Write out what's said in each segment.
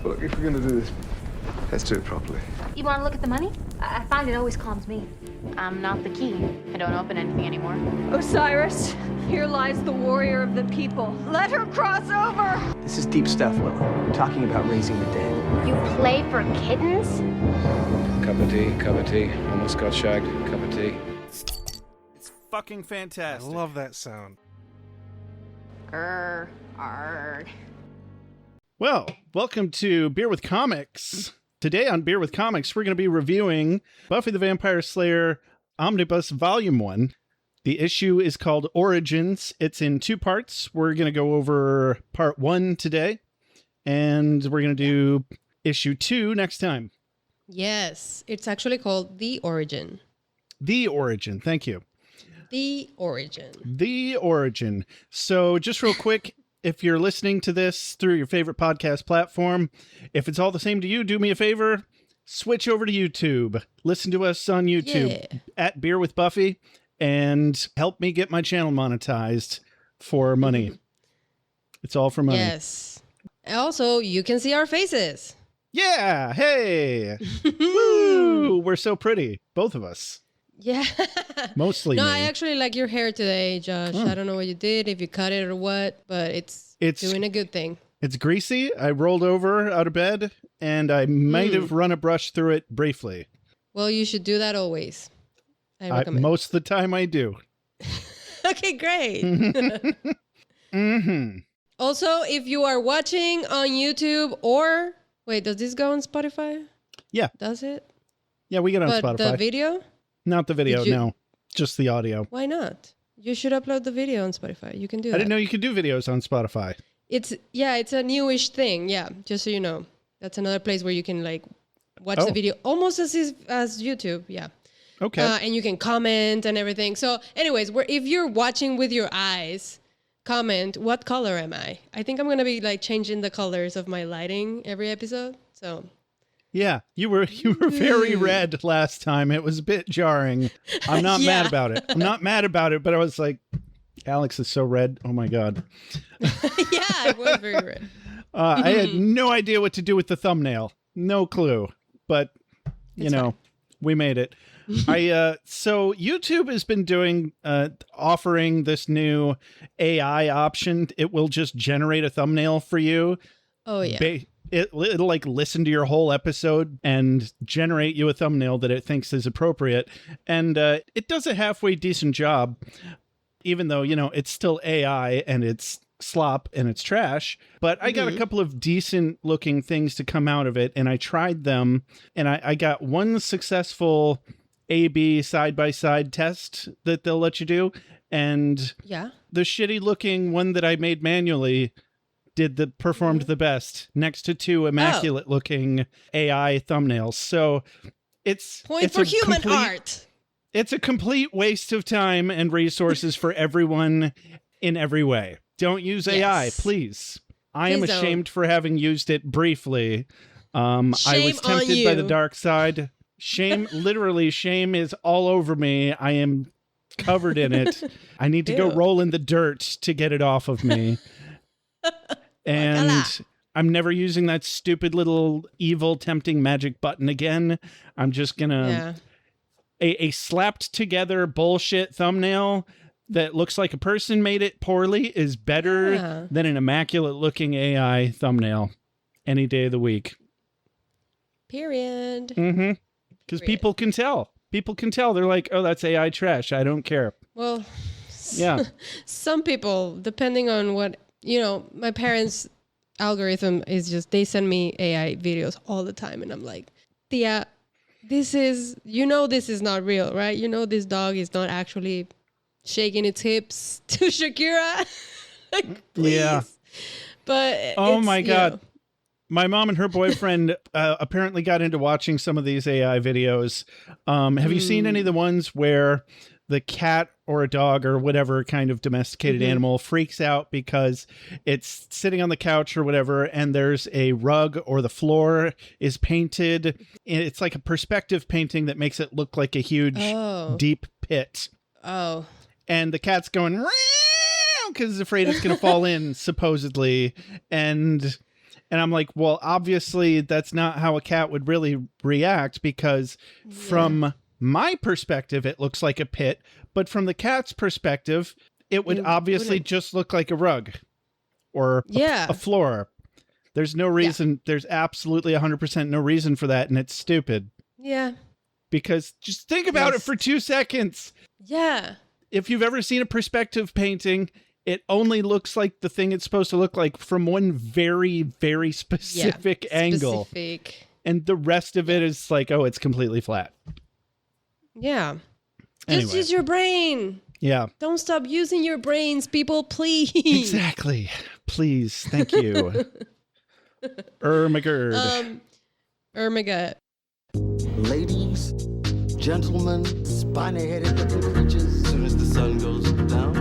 Look, if we're going to do this, let's do it properly. You want to look at the money? I find it always calms me. I'm not the key. I don't open anything anymore. Osiris, here lies the warrior of the people. Let her cross over! This is deep stuff, Willow. We're talking about raising the dead. You play for kittens? Cup of tea. Almost got shagged. Cup of tea. It's fucking fantastic. I love that sound. Arg. Well, welcome to Beer with Comics. Today on Beer with Comics, we're going to be reviewing Buffy the Vampire Slayer Omnibus Volume 1. The issue is called Origins. It's in two parts. We're going to go over part 1 today, and we're going to do issue 2 next time. Yes, it's actually called The Origin. The Origin, thank you. The Origin. The Origin. So just real quick, if you're listening to this through your favorite podcast platform, if it's all the same to you, do me a favor, switch over to YouTube. Listen to us on YouTube at Beer with Buffy and help me get my channel monetized for money. It's all for money. Yes. Also, you can see our faces. Yeah. Hey. Woo. We're so pretty. Both of us. Yeah. Mostly No, me. I actually like your hair today, Josh. I don't know what you did, if you cut it or what, but it's doing a good thing. It's greasy. I rolled over out of bed, and I might have run a brush through it briefly. Well, you should do that always. I recommend. Most of the time I do. Okay, great. Mm-hmm. Also, if you are watching on YouTube or... Wait, does this go on Spotify? Yeah. Does it? Yeah, we get on but Spotify. The video? Not the video, no. Just the audio. Why not? You should upload the video on Spotify. You can do that. I didn't know you could do videos on Spotify. It's a newish thing. Yeah, just so you know. That's another place where you can like watch the video almost as YouTube. Yeah. Okay. And you can comment and everything. So anyways, if you're watching with your eyes, comment, what color am I? I think I'm going to be like changing the colors of my lighting every episode. So yeah, you were very red last time. It was a bit jarring. I'm not mad about it. I'm not mad about it, but I was like, Alex is so red. Oh my God. Yeah, it was very red. I had no idea what to do with the thumbnail. No clue. But, you know, we made it. So YouTube has been offering this new AI option. It will just generate a thumbnail for you. Oh, yeah. It'll like listen to your whole episode and generate you a thumbnail that it thinks is appropriate. And it does a halfway decent job, even though, you know, it's still AI and it's slop and it's trash. But I got a couple of decent looking things to come out of it, and I tried them, and I got one successful A/B side-by-side test that they'll let you do. And the shitty looking one that I made manually performed the best next to two immaculate looking AI thumbnails. So it's for human art. It's a complete waste of time and resources for everyone in every way. Don't use AI, please. I am ashamed for having used it briefly. I was tempted by the dark side. Shame, literally, shame is all over me. I am covered in it. I need to go roll in the dirt to get it off of me. And I'm never using that stupid little evil tempting magic button again. I'm just gonna a slapped together bullshit thumbnail that looks like a person made it poorly is better than an immaculate looking AI thumbnail any day of the week. Period. Mm-hmm. Because people can tell. People can tell. They're like, oh, that's AI trash. I don't care. Well, yeah. Some people, depending on what, you know, my parents' algorithm is just, they send me AI videos all the time. And I'm like, Tia, this is not real, right? You know, this dog is not actually shaking its hips to Shakira. Like, please. Yeah. But oh my God. My mom and her boyfriend apparently got into watching some of these AI videos. Have you seen any of the ones where the cat or a dog or whatever kind of domesticated animal freaks out because it's sitting on the couch or whatever, and there's a rug or the floor is painted? It's like a perspective painting that makes it look like a huge, deep pit. Oh. And the cat's going, because it's afraid it's going to fall in, supposedly. And And I'm like, well, obviously that's not how a cat would really react, because from my perspective, it looks like a pit. But from the cat's perspective, it would obviously just look like a rug or a floor. There's no reason. There's absolutely 100% no reason for that. And it's stupid. Yeah. Because just think about it for 2 seconds. Yeah. If you've ever seen a perspective painting, it only looks like the thing it's supposed to look like from one very, very specific angle. And the rest of it is like, oh, it's completely flat. Yeah. Anyway. Just use your brain. Yeah. Don't stop using your brains, people, please. Exactly. Please. Thank you. Ermagerd. Ermagerd. Ladies, gentlemen, spiny-headed looking creatures. As soon as the sun goes down,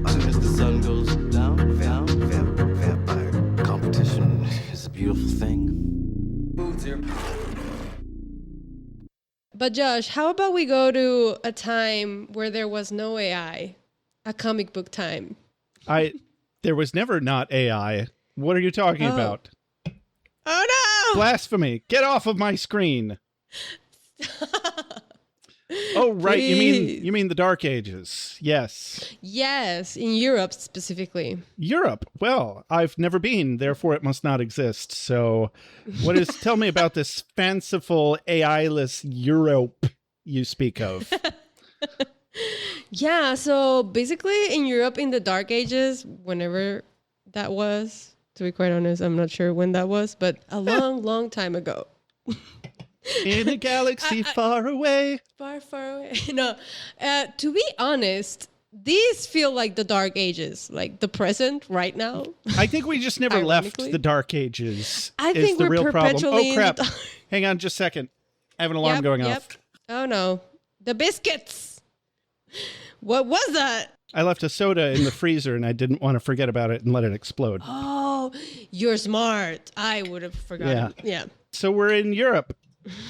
as soon as the sun goes down, vampire. Competition is a beautiful thing. But Josh, how about we go to a time where there was no AI, a comic book time? There was never not AI. What are you talking about? Oh no! Blasphemy! Get off of my screen. Oh right, you mean the Dark Ages? Yes. Yes, in Europe specifically. Europe. Well, I've never been, therefore it must not exist. So, tell me about this fanciful AI-less Europe you speak of. Yeah, so basically in Europe in the Dark Ages, whenever that was, to be quite honest, I'm not sure when that was, but a long time ago. In a galaxy far away. Far away. No, to be honest, these feel like the Dark Ages, like the present right now. I think we just never left the Dark Ages. I think the we're real problem. perpetually Oh crap! Hang on, just a second. I have an alarm going off. Oh no, the biscuits. What was that? I left a soda in the freezer and I didn't want to forget about it and let it explode. Oh, you're smart. I would have forgotten. Yeah. So we're in Europe,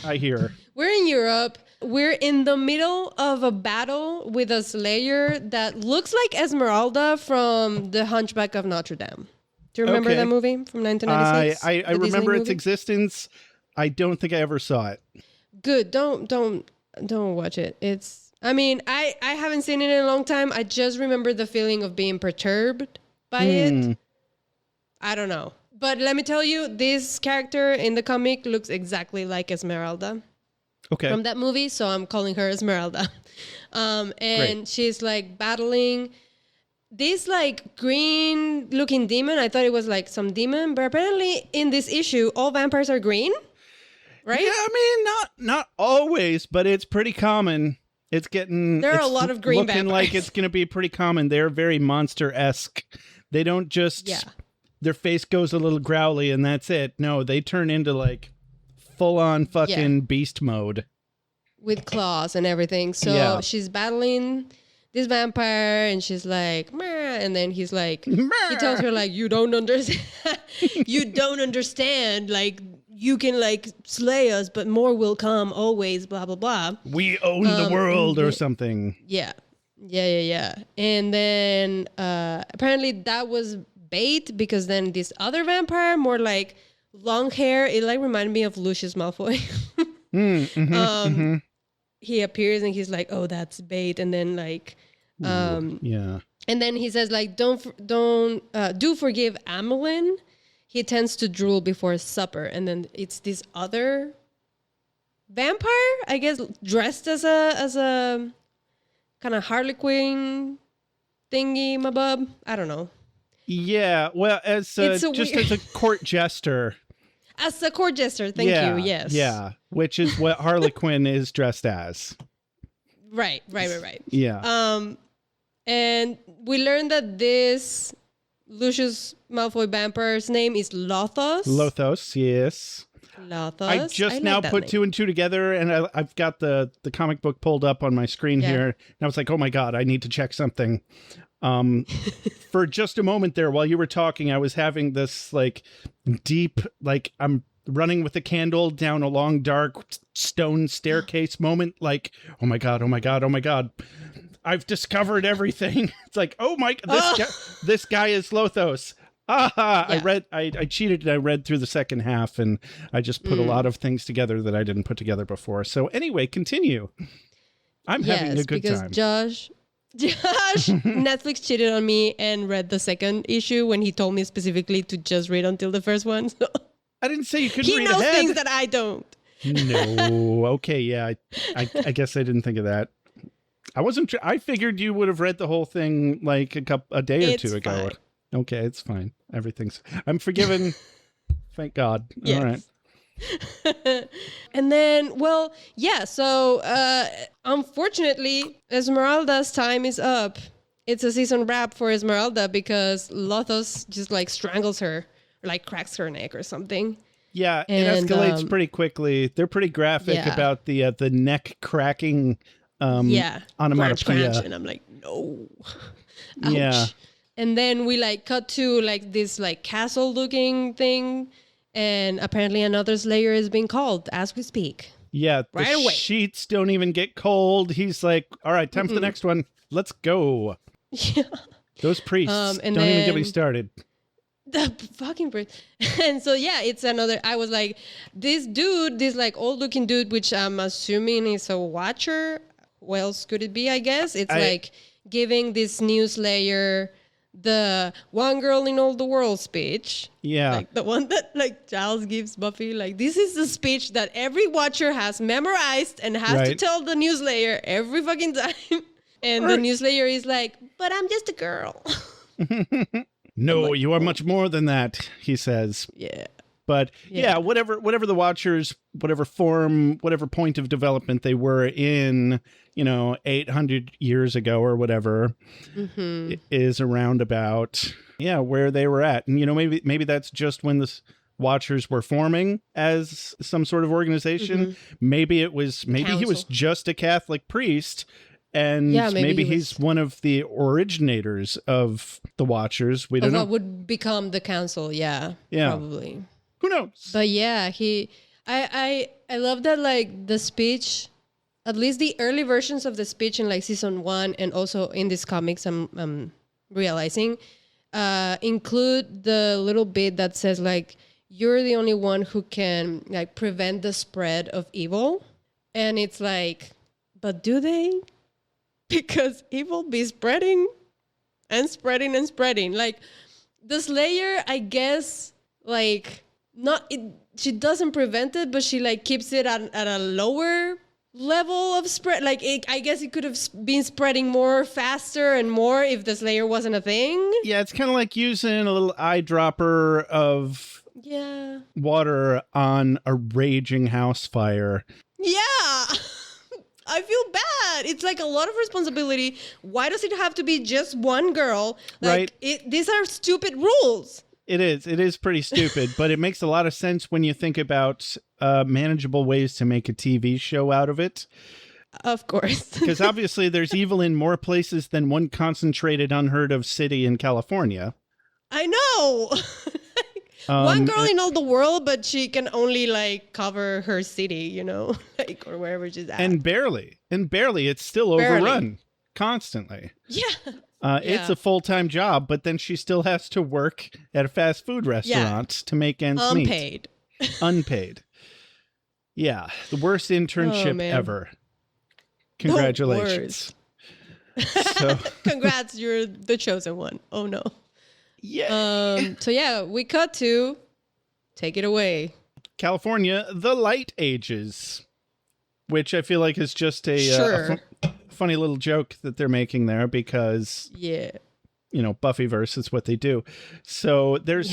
I hear. We're in Europe. We're in the middle of a battle with a slayer that looks like Esmeralda from The Hunchback of Notre Dame. Do you remember that movie from 1996? I remember its existence. I don't think I ever saw it. Good. Don't watch it. I haven't seen it in a long time. I just remember the feeling of being perturbed by it. I don't know. But let me tell you, this character in the comic looks exactly like Esmeralda. Okay. From that movie, so I'm calling her Esmeralda. And she's like battling this like green looking demon. I thought it was like some demon, but apparently in this issue, all vampires are green. Right? Yeah, I mean, not always, but it's pretty common. It's getting... There are a lot of green looking vampires. like it's going to be pretty common. They're very monster-esque. They don't just... Yeah. Their face goes a little growly and that's it. No, they turn into like full-on fucking beast mode. With claws and everything. So she's battling this vampire and she's like, meh, and then he's like, he tells her like, you don't understand. You don't understand. Like, you can like slay us, but more will come always, blah, blah, blah. We own the world or something. Yeah. And then apparently that was bait because then this other vampire, more like long hair, it like reminded me of Lucius Malfoy. He appears and he's like, oh, that's bait. And then like, and then he says like, do forgive Amelin. He tends to drool before supper. And then it's this other vampire, I guess, dressed as a kind of Harlequin thingy, mabub. I don't know. Yeah, well, as a court jester. As a court jester, thank you, yes. Yeah, which is what Harlequin is dressed as. Right. Yeah. And we learned that this Lucius Malfoy vampire's name is Lothos. Lothos, yes. Lothos. I just now put two and two together, and I've got the comic book pulled up on my screen here, and I was like, oh my god, I need to check something. For just a moment there, while you were talking, I was having this like deep, like I'm running with a candle down a long, dark stone staircase moment. Like, oh my god, I've discovered everything. It's like, oh my, this guy is Lothos. Aha! Yeah. I cheated and I read through the second half, and I just put a lot of things together that I didn't put together before. So anyway, continue. I'm having a good because time. Josh, Netflix cheated on me and read the second issue when he told me specifically to just read until the first one. So I didn't say you couldn't he read knows ahead. things that I don't. No. Okay, yeah. I guess I didn't think of that. I wasn't. I figured you would have read the whole thing like a day or It's two ago. fine. Okay, it's fine. I'm forgiven. Thank God. Yes. All right. And then, well, yeah, so unfortunately, Esmeralda's time is up. It's a season wrap for Esmeralda because Lothos just like strangles her, or like cracks her neck or something. Yeah, And, it escalates pretty quickly. They're pretty graphic yeah. about the neck cracking Yeah. onomatopoeia. Crunch, and I'm like, no. Ouch. Yeah. And then we like cut to like this like castle looking thing. And apparently another Slayer is being called as we speak. Yeah, the Right away. sheets don't even get cold. He's like, all right, time for the next one. Let's go. Yeah. Those priests, and don't even get me then- started. The fucking priest. And so, yeah, it's another. I was like, this dude, this like old looking dude, which I'm assuming is a watcher. Who else could it be? I guess it's like giving this new Slayer the one girl in all the world speech. Yeah. Like the one that like Giles gives Buffy. Like, this is the speech that every watcher has memorized and has to Right. tell the new Slayer every fucking time. And the new Slayer is like, but I'm just a girl. No, you are much more than that, he says. Yeah. But yeah, whatever the Watchers, whatever form, whatever point of development they were in, 800 years ago or whatever, is around about, where they were at. And, maybe that's just when the Watchers were forming as some sort of organization. Maybe he was Council. just a Catholic priest. And Yeah, maybe he he's one of the originators of the Watchers. We don't Of know. what would become the council, yeah. Probably. Who knows? But yeah, I love that like the speech, at least the early versions of the speech in like season 1 and also in these comics I'm realizing include the little bit that says like you're the only one who can like prevent the spread of evil. And it's like, but do they? Because evil be spreading and spreading and spreading. Like the Slayer, I guess, like she doesn't prevent it, but she like keeps it at a lower level of spread. Like I guess it could have been spreading more faster and more if the Slayer wasn't a thing. Yeah, it's kind of like using a little eyedropper of water on a raging house fire. Yeah. I feel bad. It's like a lot of responsibility. Why does it have to be just one girl? Like, these are stupid rules. It is pretty stupid, but it makes a lot of sense when you think about manageable ways to make a TV show out of it. Of course. Because obviously there's evil in more places than one concentrated, unheard of city in California. I know. One girl in all the world, but she can only like cover her city, like or wherever she's at. And barely. It's still overrun constantly. Yeah. It's a full-time job, but then she still has to work at a fast food restaurant to make ends meet. Unpaid. Yeah. The worst internship ever. Congratulations. So Congrats, you're the chosen one. Oh no. Yeah. So yeah, we cut to take it away. California, the Light Ages, which I feel like is just a funny little joke that they're making there because Buffyverse is what they do. So there's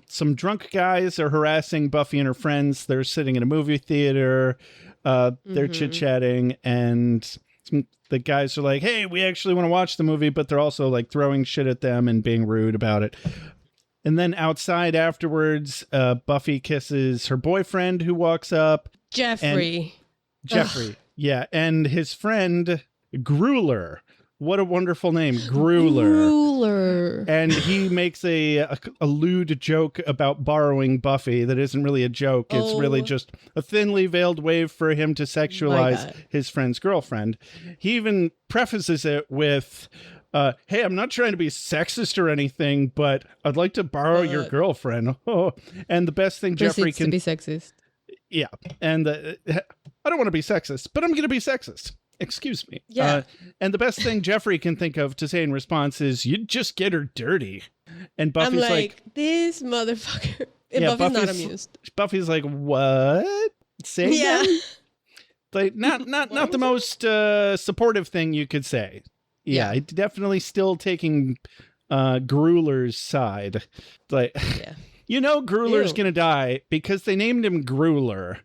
some drunk guys are harassing Buffy and her friends. They're sitting in a movie theater. They're chit-chatting and the guys are like, hey, we actually want to watch the movie, but they're also like throwing shit at them and being rude about it. And then outside afterwards, Buffy kisses her boyfriend who walks up. Jeffrey. Yeah. And his friend, Grueler. What a wonderful name, Grueler. And he makes a lewd joke about borrowing Buffy that isn't really a joke. It's really just a thinly veiled way for him to sexualize his friend's girlfriend. He even prefaces it with, Hey, I'm not trying to be sexist or anything, but I'd like to borrow your girlfriend. Oh, and the best thing Jeffrey Proceeds to can be sexist. Yeah. And I don't want to be sexist, but I'm going to be sexist. Excuse me. Yeah. And the best thing Jeffrey can think of to say in response is, you just get her dirty. And Buffy's I'm like, this motherfucker. And Yeah, Buffy's not amused. Buffy's like, what? Say Yeah. again? Like, not the most supportive thing you could say. Yeah, definitely still taking Grueler's side. Like, you know Grueler's Ew. going to die because they named him Grueler.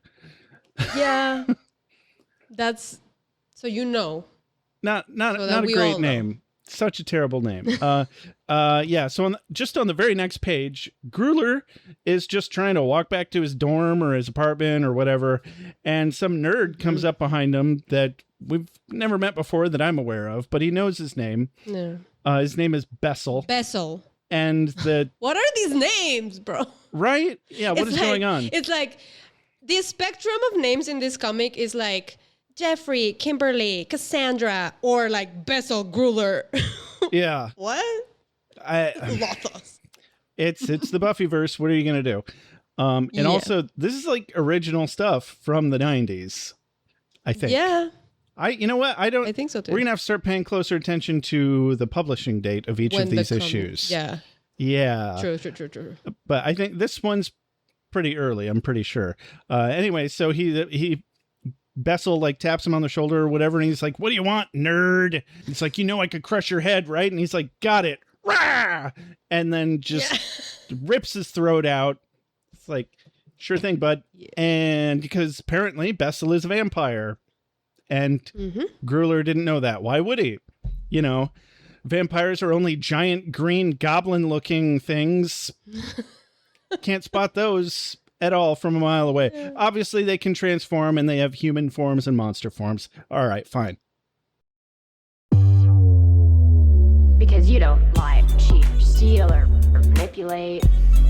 Yeah. That's so you know. Not So not that a we great all know. name. Such a terrible name. Yeah. So just on the very next page, Grueler is just trying to walk back to his dorm or his apartment or whatever, and some nerd comes up behind him that we've never met before that I'm aware of, but he knows his name. No. His name is Bessel. Bessel. And What are these names, bro? right? Yeah. What is going on? It's like the spectrum of names in this comic is like Jeffrey, Kimberly, Cassandra, or like Bessel Grueler. Yeah. What? Lothos. It's the Buffyverse. What are you gonna do? And also, this is like original stuff from the 90s, I think. Yeah. You know what? I think so too. We're gonna have to start paying closer attention to the publishing date of each of these issues. Yeah. Yeah. True. But I think this one's pretty early. I'm pretty sure. Anyway, so he Bessel like taps him on the shoulder or whatever, and he's like, "What do you want, nerd?" He's like, "You know I could crush your head, right?" And he's like, "Got it." Rah! And then just rips his throat out. It's like, sure thing, bud. And because apparently Bessel is a vampire. And Grueler didn't know that. Why would he? You know, vampires are only giant green goblin-looking things. Can't spot those at all from a mile away. Yeah. Obviously, they can transform, and they have human forms and monster forms. All right, fine. Because you don't lie, cheat, or steal, or manipulate.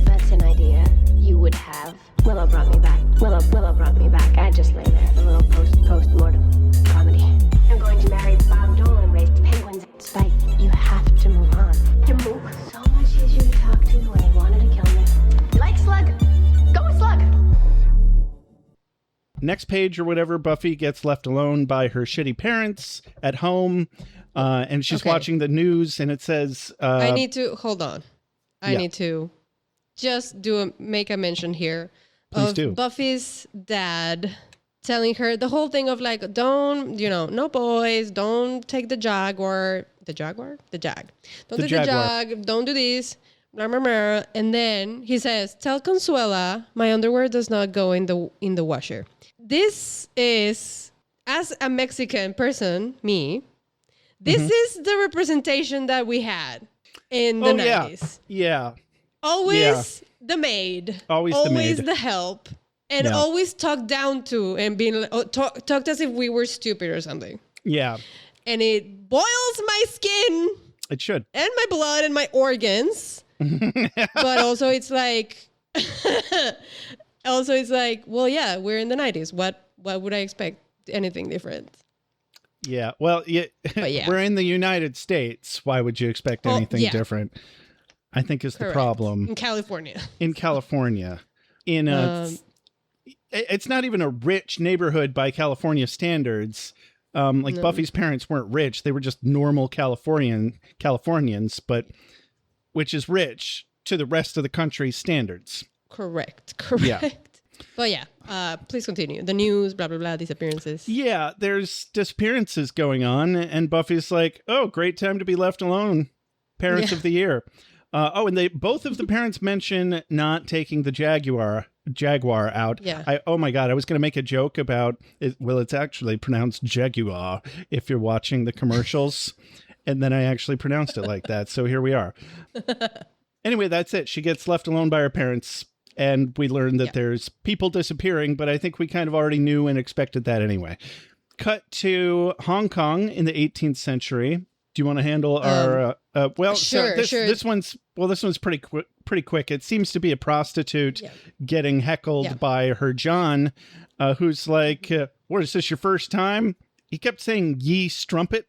That's an idea you would have. Willow brought me back. Willow brought me back. I just lay there. A little post-mortem comedy. I'm going to marry Bob Dole and raise penguins. Spike, you have to move on. To move. So much easier to talk to when he wanted to kill me. You like Slug? Go with Slug. Next page or whatever, Buffy gets left alone by her shitty parents at home. And she's watching the news, and it says... I need to... Hold on. I need to just make a mention here. Please of do. Buffy's dad telling her the whole thing of like, don't, no boys, don't take the Jaguar. The Jaguar? The Jag. Don't take the Jag. Don't do this. Blah, blah, blah. And then he says, tell Consuela my underwear does not go in the washer. This is, as a Mexican person, me, this is the representation that we had in the 90s. Yeah. Always the maid. Always the maid. The help. And always talked down to and being talked as if we were stupid or something. Yeah. And it boils my skin. It should. And my blood and my organs. But also it's like well, yeah, we're in the 90s. What would I expect? Anything different? Yeah. Well, we're in the United States. Why would you expect anything different? I think is the problem. In California. It's not even a rich neighborhood by California standards. Buffy's parents weren't rich. They were just normal Californians, but which is rich to the rest of the country's standards. Correct. Yeah. But please continue. The news, blah, blah, blah, disappearances. Yeah, there's disappearances going on, and Buffy's like, oh, great time to be left alone. Parents of the year. And both of the parents mention not taking the Jaguar out. Yeah. Oh my God, I was going to make a joke about it. Well, it's actually pronounced Jaguar if you're watching the commercials. And then I actually pronounced it like that. So here we are. Anyway, that's it. She gets left alone by her parents. And we learn that there's people disappearing, but I think we kind of already knew and expected that anyway. Cut to Hong Kong in the 18th century. Do you want to handle our? Sure. This one's pretty quick. It seems to be a prostitute getting heckled by her John, who's like, "What is this? Your first time?" He kept saying "ye strumpet,"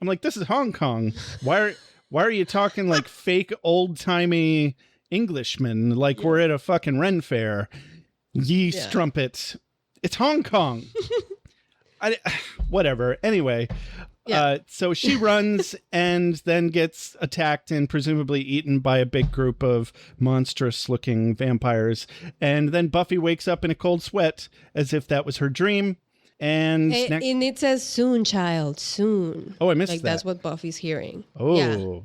I'm like, this is Hong Kong. Why are you talking like fake old-timey Englishmen like we're at a fucking Ren fair? Ye strumpet. It's Hong Kong. Whatever. Anyway, so she runs and then gets attacked and presumably eaten by a big group of monstrous-looking vampires. And then Buffy wakes up in a cold sweat as if that was her dream. And it says soon, child, soon. Oh, I missed that. That's what Buffy's hearing. Oh, yeah.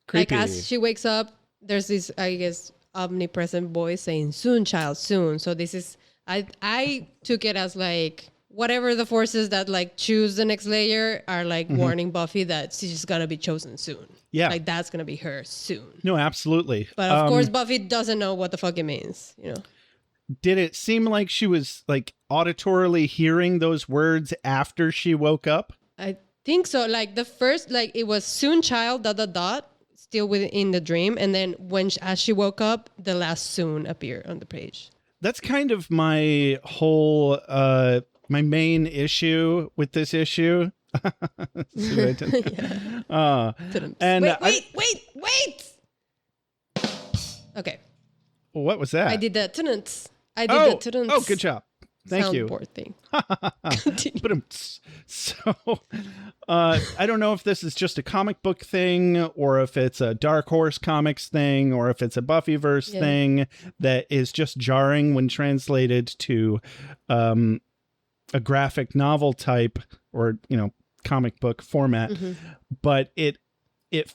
Creepy. Like as she wakes up, there's this, I guess, omnipresent voice saying soon, child, soon. So this is, I took it as like whatever the forces that like choose the next layer are like warning Buffy that she's gonna be chosen soon. Yeah, like that's gonna be her soon. No, absolutely. But of course, Buffy doesn't know what the fuck it means. You know. Did it seem like she was like auditorily hearing those words after she woke up? I think so. Like the first, like it was soon, child, ... still within the dream, and then as she woke up, the last soon appeared on the page. That's kind of my whole my main issue with this issue. And wait. Okay. What was that? I did the tenants. Oh, good job. Thank you. Soundboard thing. So, I don't know if this is just a comic book thing or if it's a Dark Horse Comics thing or if it's a Buffyverse thing that is just jarring when translated to a graphic novel type or, comic book format. But it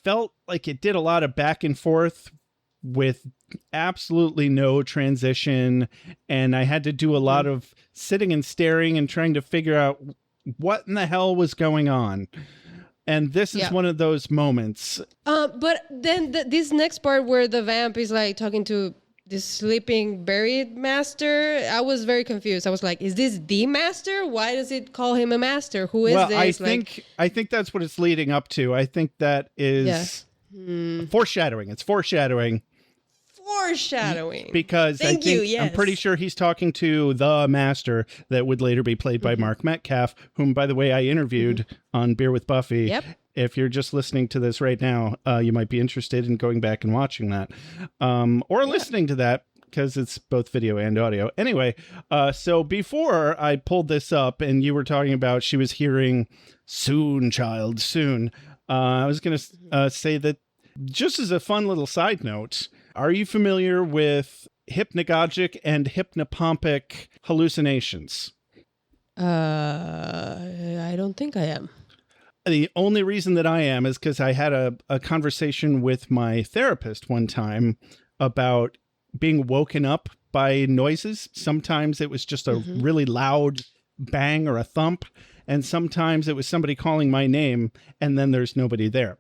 felt like it did a lot of back and forth with absolutely no transition, and I had to do a lot of sitting and staring and trying to figure out what in the hell was going on. And this is one of those moments. But then this next part where the vamp is like talking to this sleeping buried master, I was very confused. I was like, is this the master? Why does it call him a master? Who is this? I think that's what it's leading up to. I think that is foreshadowing. It's foreshadowing. Because I'm pretty sure he's talking to the master that would later be played by Mark Metcalf, whom, by the way, I interviewed on Beer with Buffy. Yep. If you're just listening to this right now, you might be interested in going back and watching that or listening to that because it's both video and audio. Anyway, so before I pulled this up and you were talking about she was hearing soon, child, soon, I was going to say that just as a fun little side note, are you familiar with hypnagogic and hypnopompic hallucinations? I don't think I am. The only reason that I am is because I had a conversation with my therapist one time about being woken up by noises. Sometimes it was just a really loud bang or a thump, and sometimes it was somebody calling my name, and then there's nobody there.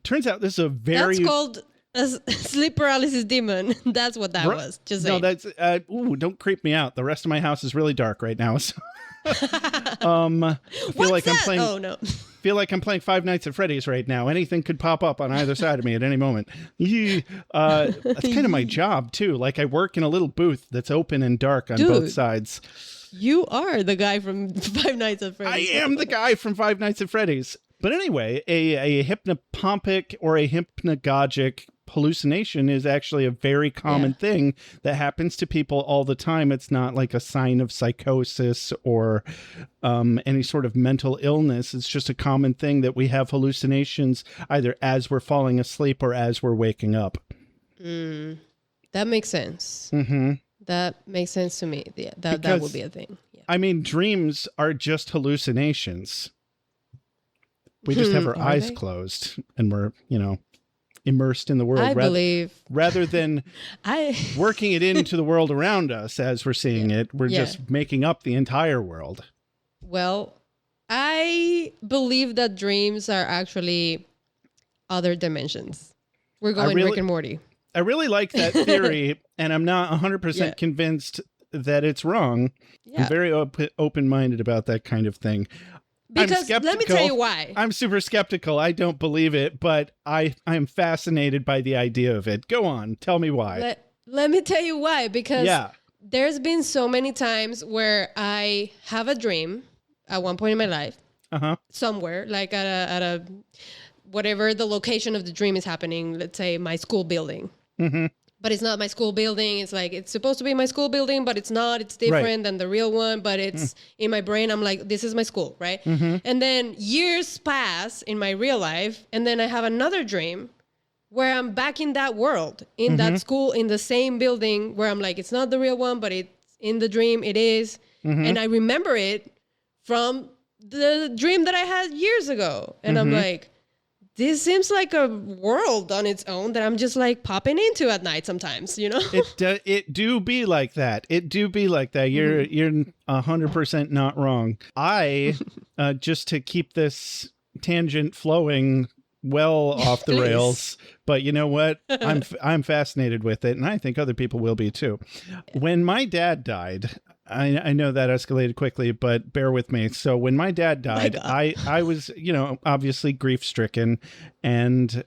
Turns out this is a very... That's called a sleep paralysis demon. That's what that was. Just saying. No, that's... don't creep me out. The rest of my house is really dark right now, so... I feel like I'm playing... Oh, no. Feel like I'm playing Five Nights at Freddy's right now. Anything could pop up on either side of me at any moment. That's kind of my job, too. Like, I work in a little booth that's open and dark on both sides. You are the guy from Five Nights at Freddy's. I am the guy from Five Nights at Freddy's. But anyway, a hypnopompic or a hypnagogic hallucination is actually a very common thing that happens to people all the time. It's not like a sign of psychosis or any sort of mental illness. It's just a common thing that we have hallucinations either as we're falling asleep or as we're waking up. That makes sense. That makes sense to me. Yeah, that would be a thing. Yeah. I mean, dreams are just hallucinations. We just have our eyes closed and we're, immersed in the world. I believe. Rather than working it into the world around us as we're seeing it, we're just making up the entire world. Well, I believe that dreams are actually other dimensions. We're going Rick and Morty. I really like that theory, and I'm not 100% convinced that it's wrong. Yeah. I'm very open-minded about that kind of thing. Because let me tell you why. I'm super skeptical. I don't believe it, but I'm fascinated by the idea of it. Go on. Tell me why. Let me tell you why. Because there's been so many times where I have a dream at one point in my life. somewhere, like at a whatever the location of the dream is happening. Let's say my school building. But it's not my school building. It's like, it's supposed to be my school building, but it's not. It's different than the real one, but it's in my brain. I'm like, this is my school, right? And then years pass in my real life, and then I have another dream where I'm back in that world, in that school, in the same building, where I'm like, it's not the real one, but it's in the dream, it is. And I remember it from the dream that I had years ago. And I'm like, this seems like a world on its own that I'm just like popping into at night sometimes, you know? It do be like that. It do be like that. You're 100% not wrong. I just to keep this tangent flowing well off the rails, but you know what? I'm fascinated with it, and I think other people will be too. When my dad died, I know that escalated quickly, but bear with me. So when my dad died, I was, obviously grief stricken. And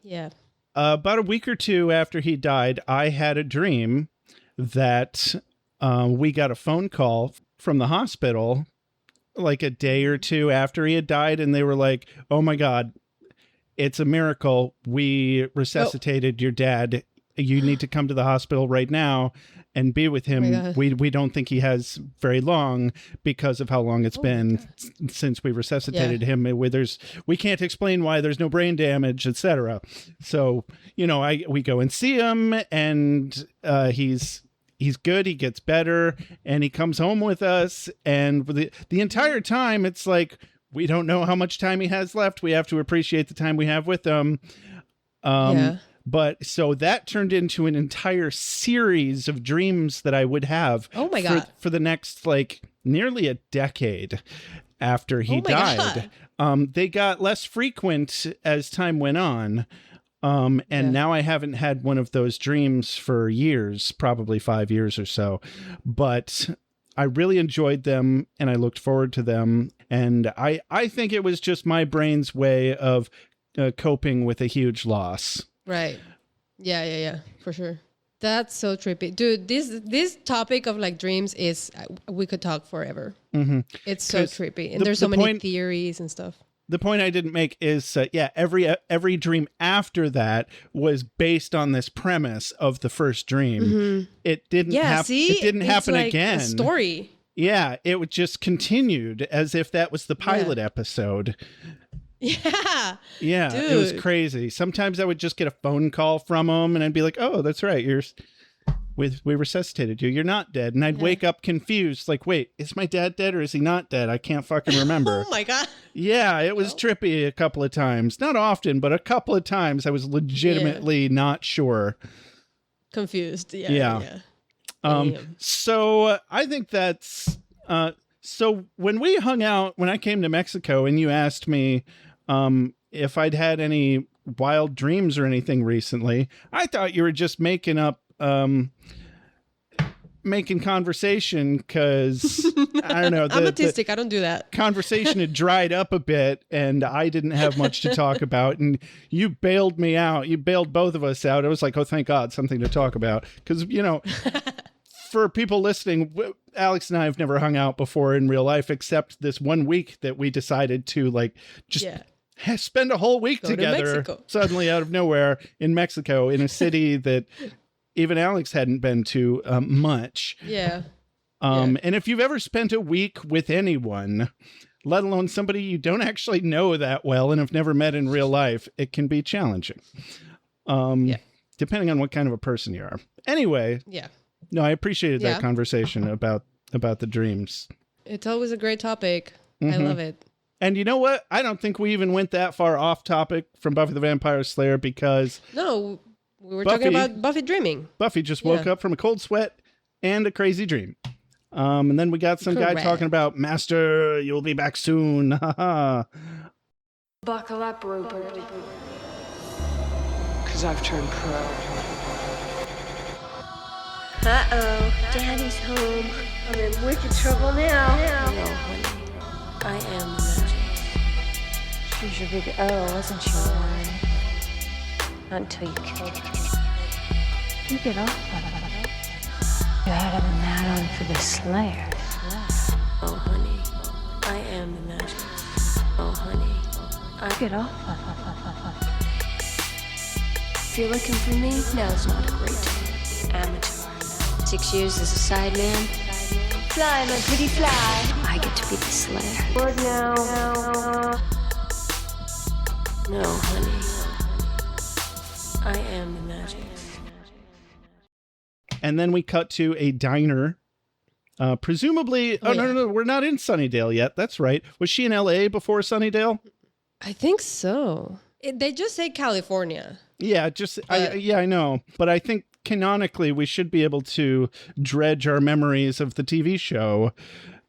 about a week or two after he died, I had a dream that we got a phone call from the hospital like a day or two after he had died. And they were like, oh my God, it's a miracle. We resuscitated your dad. You need to come to the hospital right now and be with him. We don't think he has very long because of how long it's been since we resuscitated him. We can't explain why there's no brain damage, etc. So, we go and see him, and he's good. He gets better, and he comes home with us. And the entire time, it's like, we don't know how much time he has left. We have to appreciate the time we have with him. But so that turned into an entire series of dreams that I would have for the next nearly a decade after he died. They got less frequent as time went on. Now I haven't had one of those dreams for years, probably 5 years or so, but I really enjoyed them and I looked forward to them. And I think it was just my brain's way of coping with a huge loss. Right. Yeah, for sure. That's so trippy. Dude, this topic of dreams is, we could talk forever. It's so trippy. And there's so many theories and stuff. The point I didn't make is, every dream after that was based on this premise of the first dream. It didn't happen again. A story. Yeah, it just continued as if that was the pilot episode. Yeah. Yeah, dude. It was crazy. Sometimes I would just get a phone call from him and I'd be like, oh, that's right. We resuscitated you. You're not dead. And I'd wake up confused. Like, wait, is my dad dead or is he not dead? I can't fucking remember. Oh my God. Yeah, it was trippy a couple of times. Not often, but a couple of times I was legitimately not sure. Confused. Yeah. So I think that's, so when we hung out, when I came to Mexico and you asked me, if I'd had any wild dreams or anything recently, I thought you were just making up, making conversation because I don't know. I'm autistic. I don't do that. Conversation had dried up a bit and I didn't have much to talk about. And you bailed me out. You bailed both of us out. I was like, oh, thank God, something to talk about. Because, for people listening, Alex and I have never hung out before in real life, except this 1 week that we decided to spend a whole week together suddenly out of nowhere in Mexico, in a city that even Alex hadn't been to much. Yeah. And if you've ever spent a week with anyone, let alone somebody you don't actually know that well and have never met in real life, it can be challenging. Depending on what kind of a person you are. Anyway. Yeah. No, I appreciated that conversation about the dreams. It's always a great topic. I love it. And you know what? I don't think we even went that far off topic from Buffy the Vampire Slayer because... No, we were talking about Buffy dreaming. Buffy just woke up from a cold sweat and a crazy dream. And then we got some guy talking about, Master, you'll be back soon. Buckle up, Rupert. Because I've turned pro. Uh-oh, Daddy's home. I'm in wicked trouble now. No, honey. I am the magic. She was your big O, wasn't she, Warren? Not until you killed her. You get off on it. You had him mad on for the Slayer. Oh, honey. I am the magic. honey. Get off. If you're looking for me, now's not a great time. Amateur. 6 years as a sideman. Fly, my pretty fly. I get to be the slayer. Lord, no. No, honey. I am the magic. And then we cut to a diner. Presumably, no, we're not in Sunnydale yet. That's right. Was she in LA before Sunnydale? I think so. They just say California. Yeah, I know. But I think canonically we should be able to dredge our memories of the TV show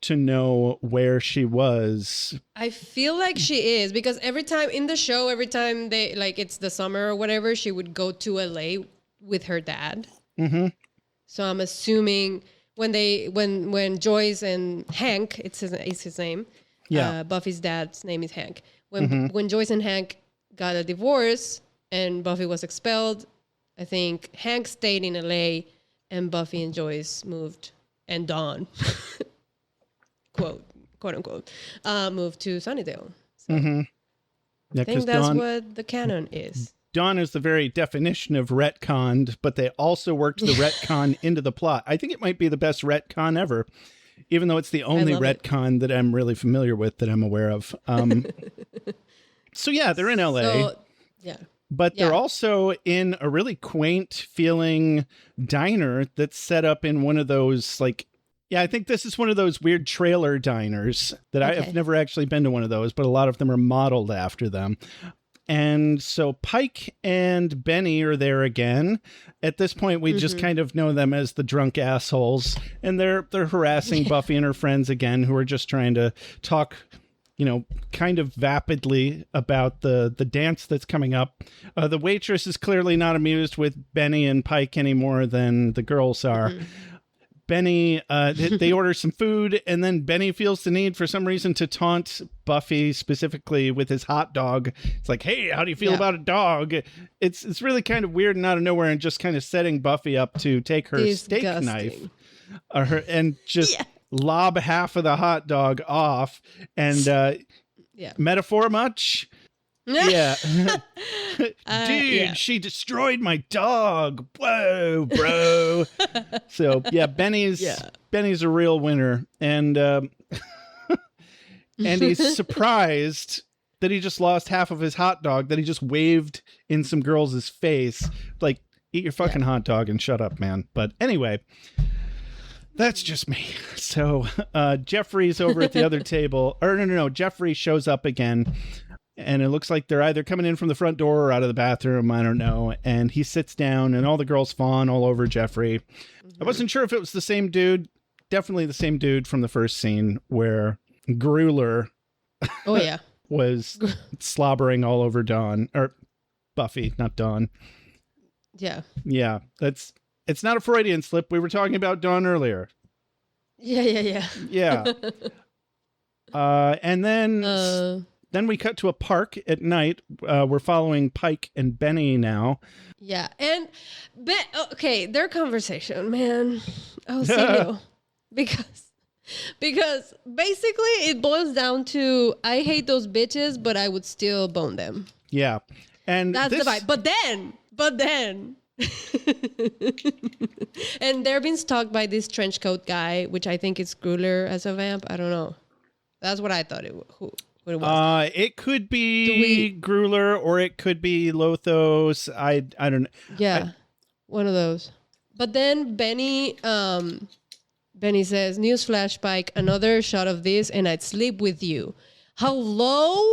to know where she was. I feel like she is, because every time in the show, every time they, like, it's the summer or whatever, she would go to LA with her dad. Mm-hmm. So I'm assuming when Joyce and Hank, it's his name. Yeah. Buffy's dad's name is Hank. When Joyce and Hank got a divorce and Buffy was expelled, I think Hank stayed in LA and Buffy and Joyce moved, and Dawn, quote unquote, moved to Sunnydale. So I think that's what the canon is. Dawn is the very definition of retconned, but they also worked the retcon into the plot. I think it might be the best retcon ever, even though it's the only retcon that I'm really familiar with, that I'm aware of. So yeah, they're in LA. So, yeah. But they're also in a really quaint feeling diner that's set up in one of those, like, I think this is one of those weird trailer diners that I have never actually been to one of those, but a lot of them are modeled after them. And so Pike and Benny are there again. At this point, we just kind of know them as the drunk assholes, and they're harassing Buffy and her friends again, who are just trying to talk, kind of vapidly about the dance that's coming up. The waitress is clearly not amused with Benny and Pike any more than the girls are. Benny, they order some food, and then Benny feels the need for some reason to taunt Buffy specifically with his hot dog. It's like, hey, how do you feel about a dog? It's really kind of weird and out of nowhere, and just kind of setting Buffy up to take her steak knife and just lob half of the hot dog off. And metaphor much? Yeah. Dude, she destroyed my dog. Whoa, bro. So yeah, Benny's a real winner. And and he's surprised that he just lost half of his hot dog that he just waved in some girl's face. Like, eat your fucking hot dog and shut up, man. But anyway, that's just me. So Jeffrey's over at the other table. Or no, Jeffrey shows up again. And it looks like they're either coming in from the front door or out of the bathroom. I don't know. And he sits down and all the girls fawn all over Jeffrey. I wasn't sure if it was the same dude. Definitely the same dude from the first scene where Grueller was slobbering all over Dawn. Or Buffy, not Dawn. Yeah. Yeah. It's not a Freudian slip. We were talking about Dawn earlier. Yeah. Yeah. And then... Then we cut to a park at night. We're following Pike and Benny now. Yeah. And, their conversation, man. Oh, so because basically it boils down to, I hate those bitches, but I would still bone them. Yeah. And that's the vibe. But then. And they're being stalked by this trench coat guy, which I think is Grueller as a vamp. I don't know. That's what I thought it was. It could be Grueller or it could be Lothos. I don't know. Yeah, one of those. But then Benny says, "Newsflash, Pike, another shot of this and I'd sleep with you." Hello?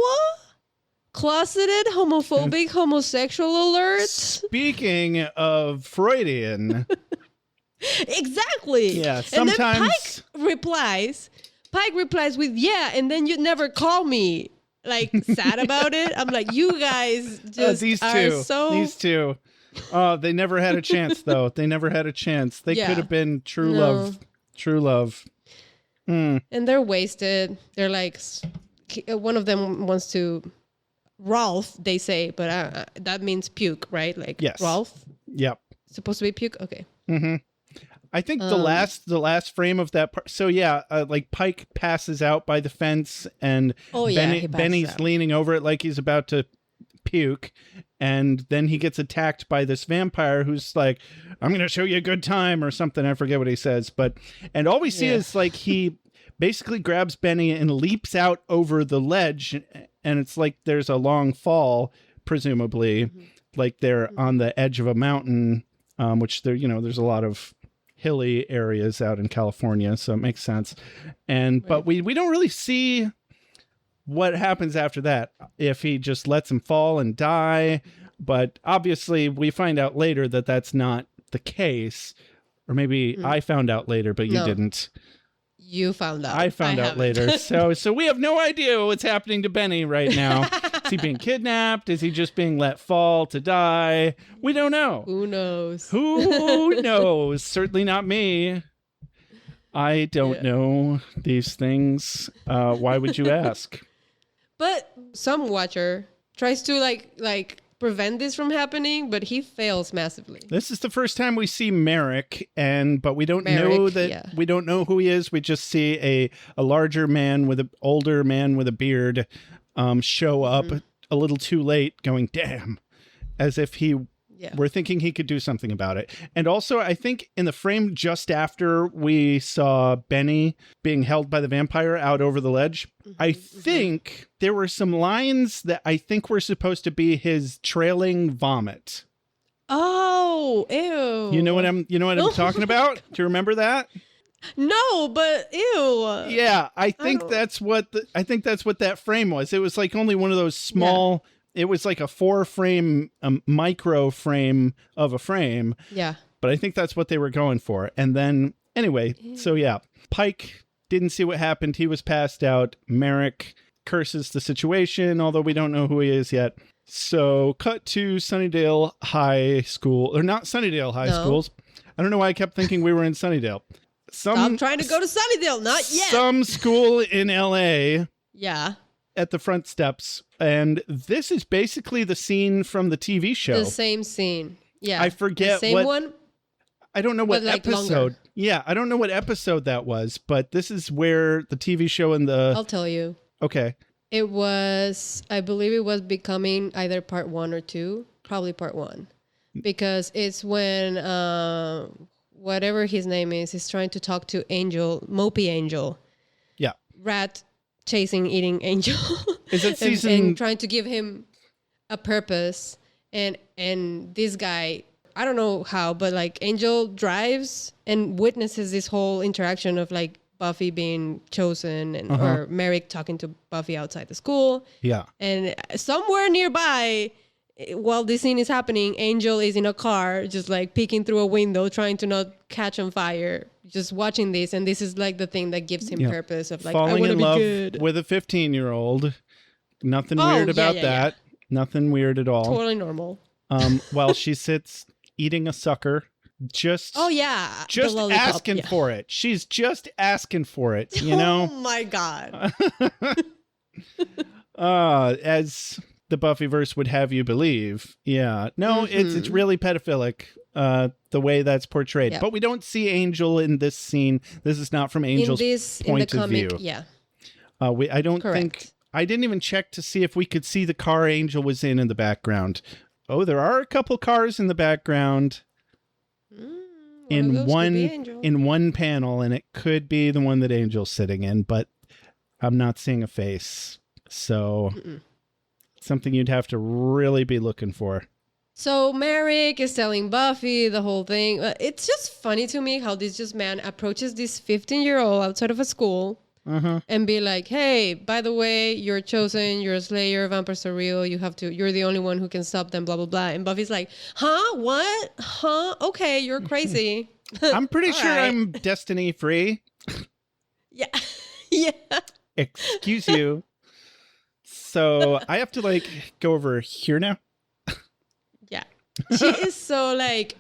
Closeted, homophobic, homosexual alert? Speaking of Freudian. Exactly. Yeah, sometimes... And then Pike replies with, yeah, and then you never call me. Like, sad about it. I'm like, you guys just These two. Oh, they never had a chance, though. They never had a chance. They could have been true love. True love. And they're wasted. They're like, one of them wants to... Rolf, they say, but that means puke, right? Like, yes. Rolf? Yep. Supposed to be puke? Okay. Mm-hmm. I think the last frame of that part. So yeah, like Pike passes out by the fence, and Benny's leaning over it like he's about to puke, and then he gets attacked by this vampire who's like, "I'm gonna show you a good time" or something. I forget what he says, and all we see is like he basically grabs Benny and leaps out over the ledge, and it's like there's a long fall, presumably, like they're on the edge of a mountain, which there's a lot of hilly areas out in California, so it makes sense. But we don't really see what happens after that, if he just lets him fall and die. But obviously we find out later that that's not the case, or maybe I found out later, but you didn't. You found out. I found out later. So we have no idea what's happening to Benny right now. Is he being kidnapped? Is he just being let fall to die? We don't know. Who knows? Who knows? Certainly not me. I don't know these things. Why would you ask? But some watcher tries to like prevent this from happening, but he fails massively. This is the first time we see Merrick, but we don't know that we don't know who he is. We just see a larger man older man with a beard show up a little too late, going, "Damn," as if we're thinking he could do something about it. And also, I think in the frame just after we saw Benny being held by the vampire out over the ledge, I think there were some lines that I think were supposed to be his trailing vomit. Oh, ew. You know what I'm talking about? Do you remember that? No, but ew. Yeah, I think that's what that frame was. It was like only one of those small. It was like a 4-frame micro frame of a frame. Yeah. But I think that's what they were going for. And then anyway, so yeah, Pike didn't see what happened. He was passed out. Merrick curses the situation, although we don't know who he is yet. So cut to Sunnydale High School, or not Sunnydale High Schools. I don't know why I kept thinking we were in Sunnydale. Stop trying to go to Sunnydale. Not yet. Some school in LA. Yeah. At the front steps. And this is basically the scene from the TV show. The same scene. Yeah. I forget the same one. I don't know what episode. Longer. Yeah, I don't know what episode that was, but this is where the TV show and I'll tell you. Okay. It was, I believe it was Becoming, either part 1 or 2, probably part 1. Because it's when whatever his name is, he's trying to talk to Angel, Mopey Angel. Yeah. Rat chasing, eating Angel. Is it season? and trying to give him a purpose. And this guy, I don't know how, but like Angel drives and witnesses this whole interaction of like Buffy being chosen and or Merrick talking to Buffy outside the school. Yeah. And somewhere nearby, while this scene is happening, Angel is in a car, just like peeking through a window, trying to not catch on fire, just watching this. And this is like the thing that gives him purpose of like, falling I want to in be love good. with a 15-year-old. Nothing weird about that. Nothing weird at all. Totally normal. While she sits eating a sucker, just asking for it. She's just asking for it, you know? Oh my God. As the Buffyverse would have you believe. Yeah. No, it's really pedophilic, the way that's portrayed. But we don't see Angel in this scene. This is not from Angel's point of view. Yeah. I don't think... I didn't even check to see if we could see the car Angel was in the background. Oh, there are a couple cars in the background. In one panel, and it could be the one that Angel's sitting in, but I'm not seeing a face. So something you'd have to really be looking for. So Merrick is telling Buffy the whole thing. It's just funny to me how this man approaches this 15-year-old outside of a school and be like, hey, by the way, you're chosen, you're a slayer, vampires are real, you're the only one who can stop them, blah, blah, blah. And Buffy's like, huh? What? Huh? Okay, you're crazy. I'm pretty sure I'm destiny free. Yeah. Yeah. Excuse you. So I have to like go over here now. Yeah. She is so like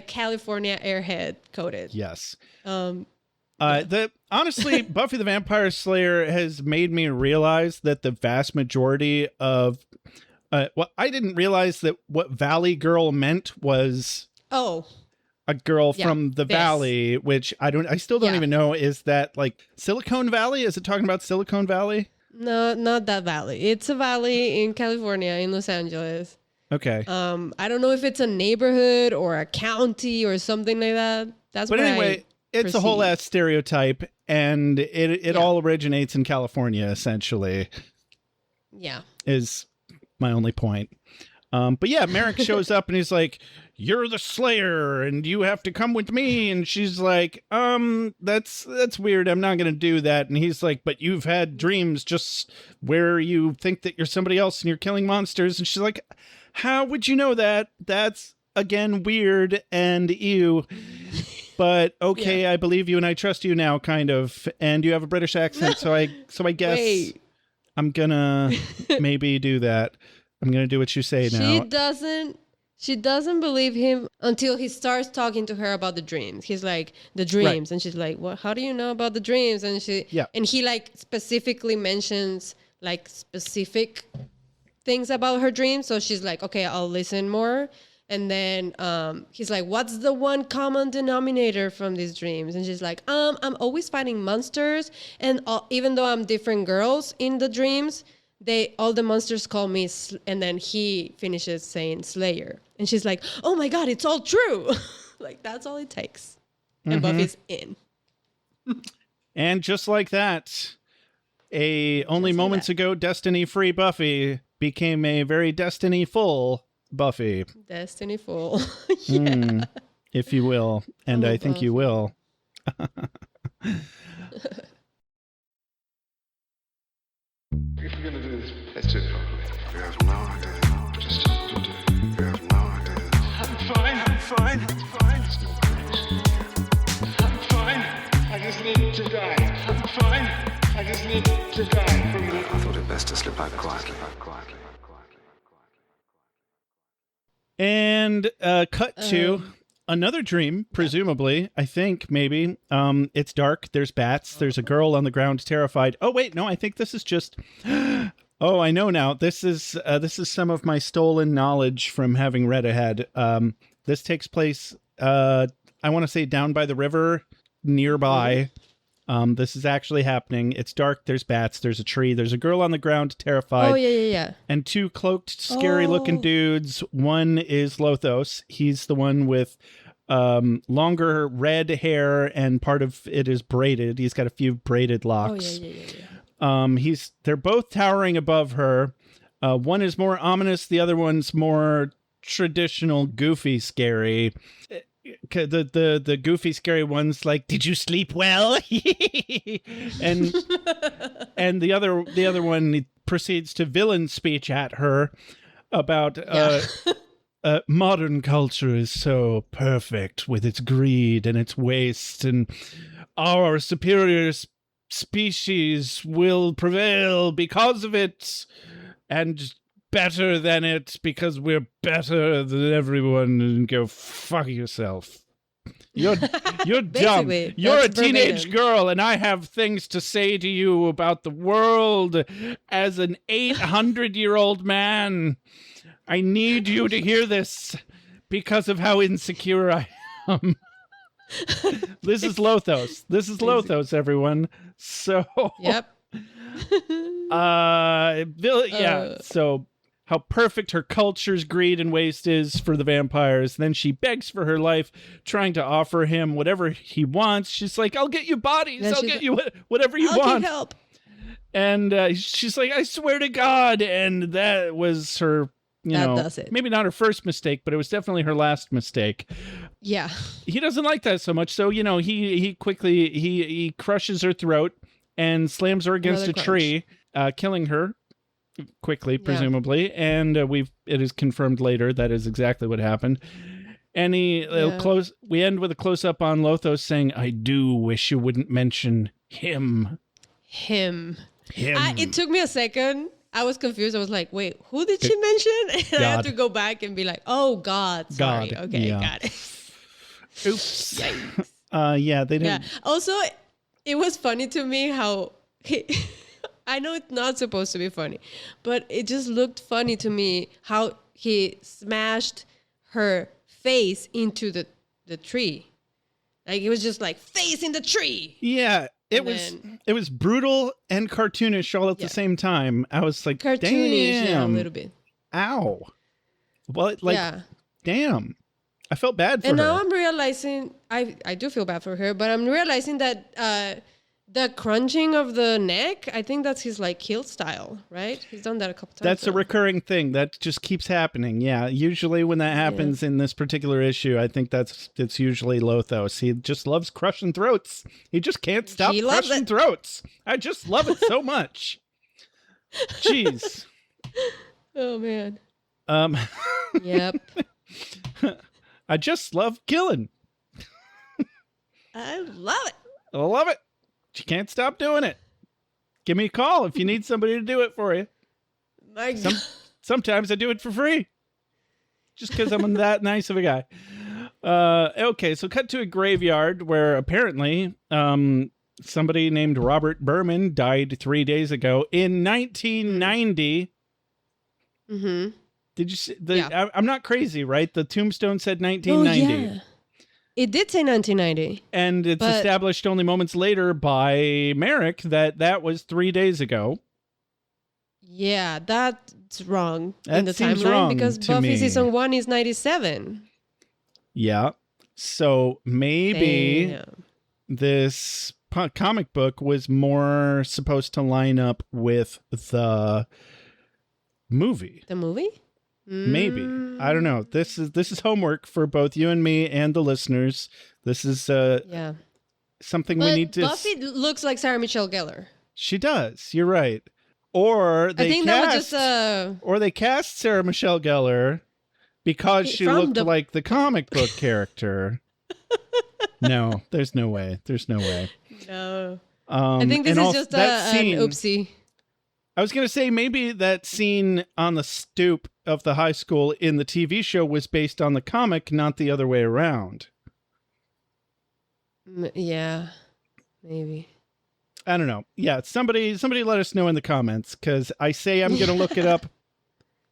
California airhead coded. Yes. Honestly, Buffy the Vampire Slayer has made me realize that the vast majority of I didn't realize that what Valley Girl meant was a girl Yeah, from the this. valley, which I still don't Yeah. even know. Is that like Silicon Valley? Is it talking about Silicon Valley? No, not that valley. It's a valley in California, in Los Angeles. Okay. I don't know if it's a neighborhood or a county or something like that. That's But what anyway, it's a whole perceive. ass stereotype, and it all originates in California, essentially, Yeah. is my only point. But yeah, Merrick shows up and he's like, "You're the Slayer, and you have to come with me." And she's like, that's weird. I'm not gonna do that." And he's like, "But you've had dreams just where you think that you're somebody else and you're killing monsters." And she's like, "How would you know that? That's again weird and ew." But okay, I believe you and I trust you now, kind of. And you have a British accent, so I guess Wait. I'm gonna maybe do that. I'm gonna do what you say now. She doesn't believe him until he starts talking to her about the dreams. He's like, "The dreams." And she's like, "What? How do you know about the dreams?" And and he like specifically mentions like specific things about her dreams. So she's like, "Okay, I'll listen more." And then he's like, "What's the one common denominator from these dreams?" And she's like, "I'm always fighting monsters. And even though I'm different girls in the dreams, all the monsters call me," and then he finishes saying Slayer. And she's like, "Oh my God, it's all true." Like, that's all it takes. And Buffy's in. And just like that, only moments ago Destiny-free Buffy became a very Destiny-full Buffy. Destiny-full. Yeah. If you will. And I think you will. If we're gonna do this, let's do it properly. You have no idea just what to do. You have no idea. I'm fine. It's no crazy. I'm fine. I just need to die. I'm fine. I just need to die. I thought it best to slip out quietly. And cut to another dream, presumably. I think maybe. It's dark. There's bats. There's a girl on the ground, terrified. Oh wait, no. I think this is just. Oh, I know now. This is some of my stolen knowledge from having read ahead. This takes place. I want to say down by the river, nearby. This is actually happening. It's dark. There's bats. There's a tree. There's a girl on the ground, terrified. Oh, yeah. And two cloaked, scary-looking dudes. One is Lothos. He's the one with longer red hair, and part of it is braided. He's got a few braided locks. Oh, yeah. They're both towering above her. One is more ominous. The other one's more traditional, goofy, scary. The goofy scary one's like, "Did you sleep well?" and the other one proceeds to villain speech at her about modern culture is so perfect with its greed and its waste, and our superior species will prevail because of it, and better than it because we're better than everyone, and go fuck yourself. You're dumb. You're a teenage girl, and I have things to say to you about the world as an 800-year-old man. I need you to hear this because of how insecure I am. This is Lothos. This is Lothos, everyone. So Yep. So how perfect her culture's greed and waste is for the vampires. Then she begs for her life, trying to offer him whatever he wants. She's like, "I'll get you bodies. I'll get you whatever you want. I'll get help." And she's like, "I swear to God." And that was her, does it. maybe not her first mistake, but it was definitely her last mistake. Yeah. He doesn't like that so much. So, he quickly, he crushes her throat and slams her against a tree, killing her quickly, presumably. And it is confirmed later that is exactly what happened. And we end with a close up on Lothos saying, "I do wish you wouldn't mention him." It took me a second. I was confused. I was like, "Wait, who did she mention?" And I had to go back and be like, "Oh God, sorry." God. Okay, got it. Oops. Yikes. They didn't. Yeah. Also, it was funny to me how I know it's not supposed to be funny, but it just looked funny to me how he smashed her face into the the tree. Like, it was just like facing the tree. Yeah, it was brutal and cartoonish all at the same time. I was like, Cartoonish, damn, a little bit. Ow. Well, like, damn. I felt bad for her. And now I'm realizing, I do feel bad for her, but I'm realizing that the crunching of the neck, I think that's his like kill style, right? He's done that a couple times. That's a recurring thing that just keeps happening. Yeah, usually when that happens in this particular issue, I think it's usually Lothos. He just loves crushing throats. He just can't stop crushing throats. I just love it so much. Jeez. Oh man. Yep. I just love killing. I love it. I love it. You can't stop doing it. Give me a call if you need somebody to do it for you. My God. Sometimes I do it for free. Just because I'm that nice of a guy. Okay, so cut to a graveyard where apparently somebody named Robert Berman died 3 days ago in 1990. Mm-hmm. Did you see? I'm not crazy, right? The tombstone said 1990. Oh, yeah. It did say 1990. And it's established only moments later by Merrick that was 3 days ago. Yeah, that's wrong That in the seems timeline wrong because to Buffy me. season 1 is 97. Yeah. So maybe this comic book was more supposed to line up with the movie. The movie? Maybe. I don't know. This is homework for both you and me and the listeners. This is something we need to... Buffy looks like Sarah Michelle Gellar. She does. You're right. Or they cast Sarah Michelle Gellar because she looked like the comic book character. No, there's no way. There's no way. No. I think this is just an oopsie. I was going to say maybe that scene on the stoop of the high school in the TV show was based on the comic, not the other way around. Yeah, maybe. I don't know. Yeah, somebody let us know in the comments, because I say I'm going to look it up,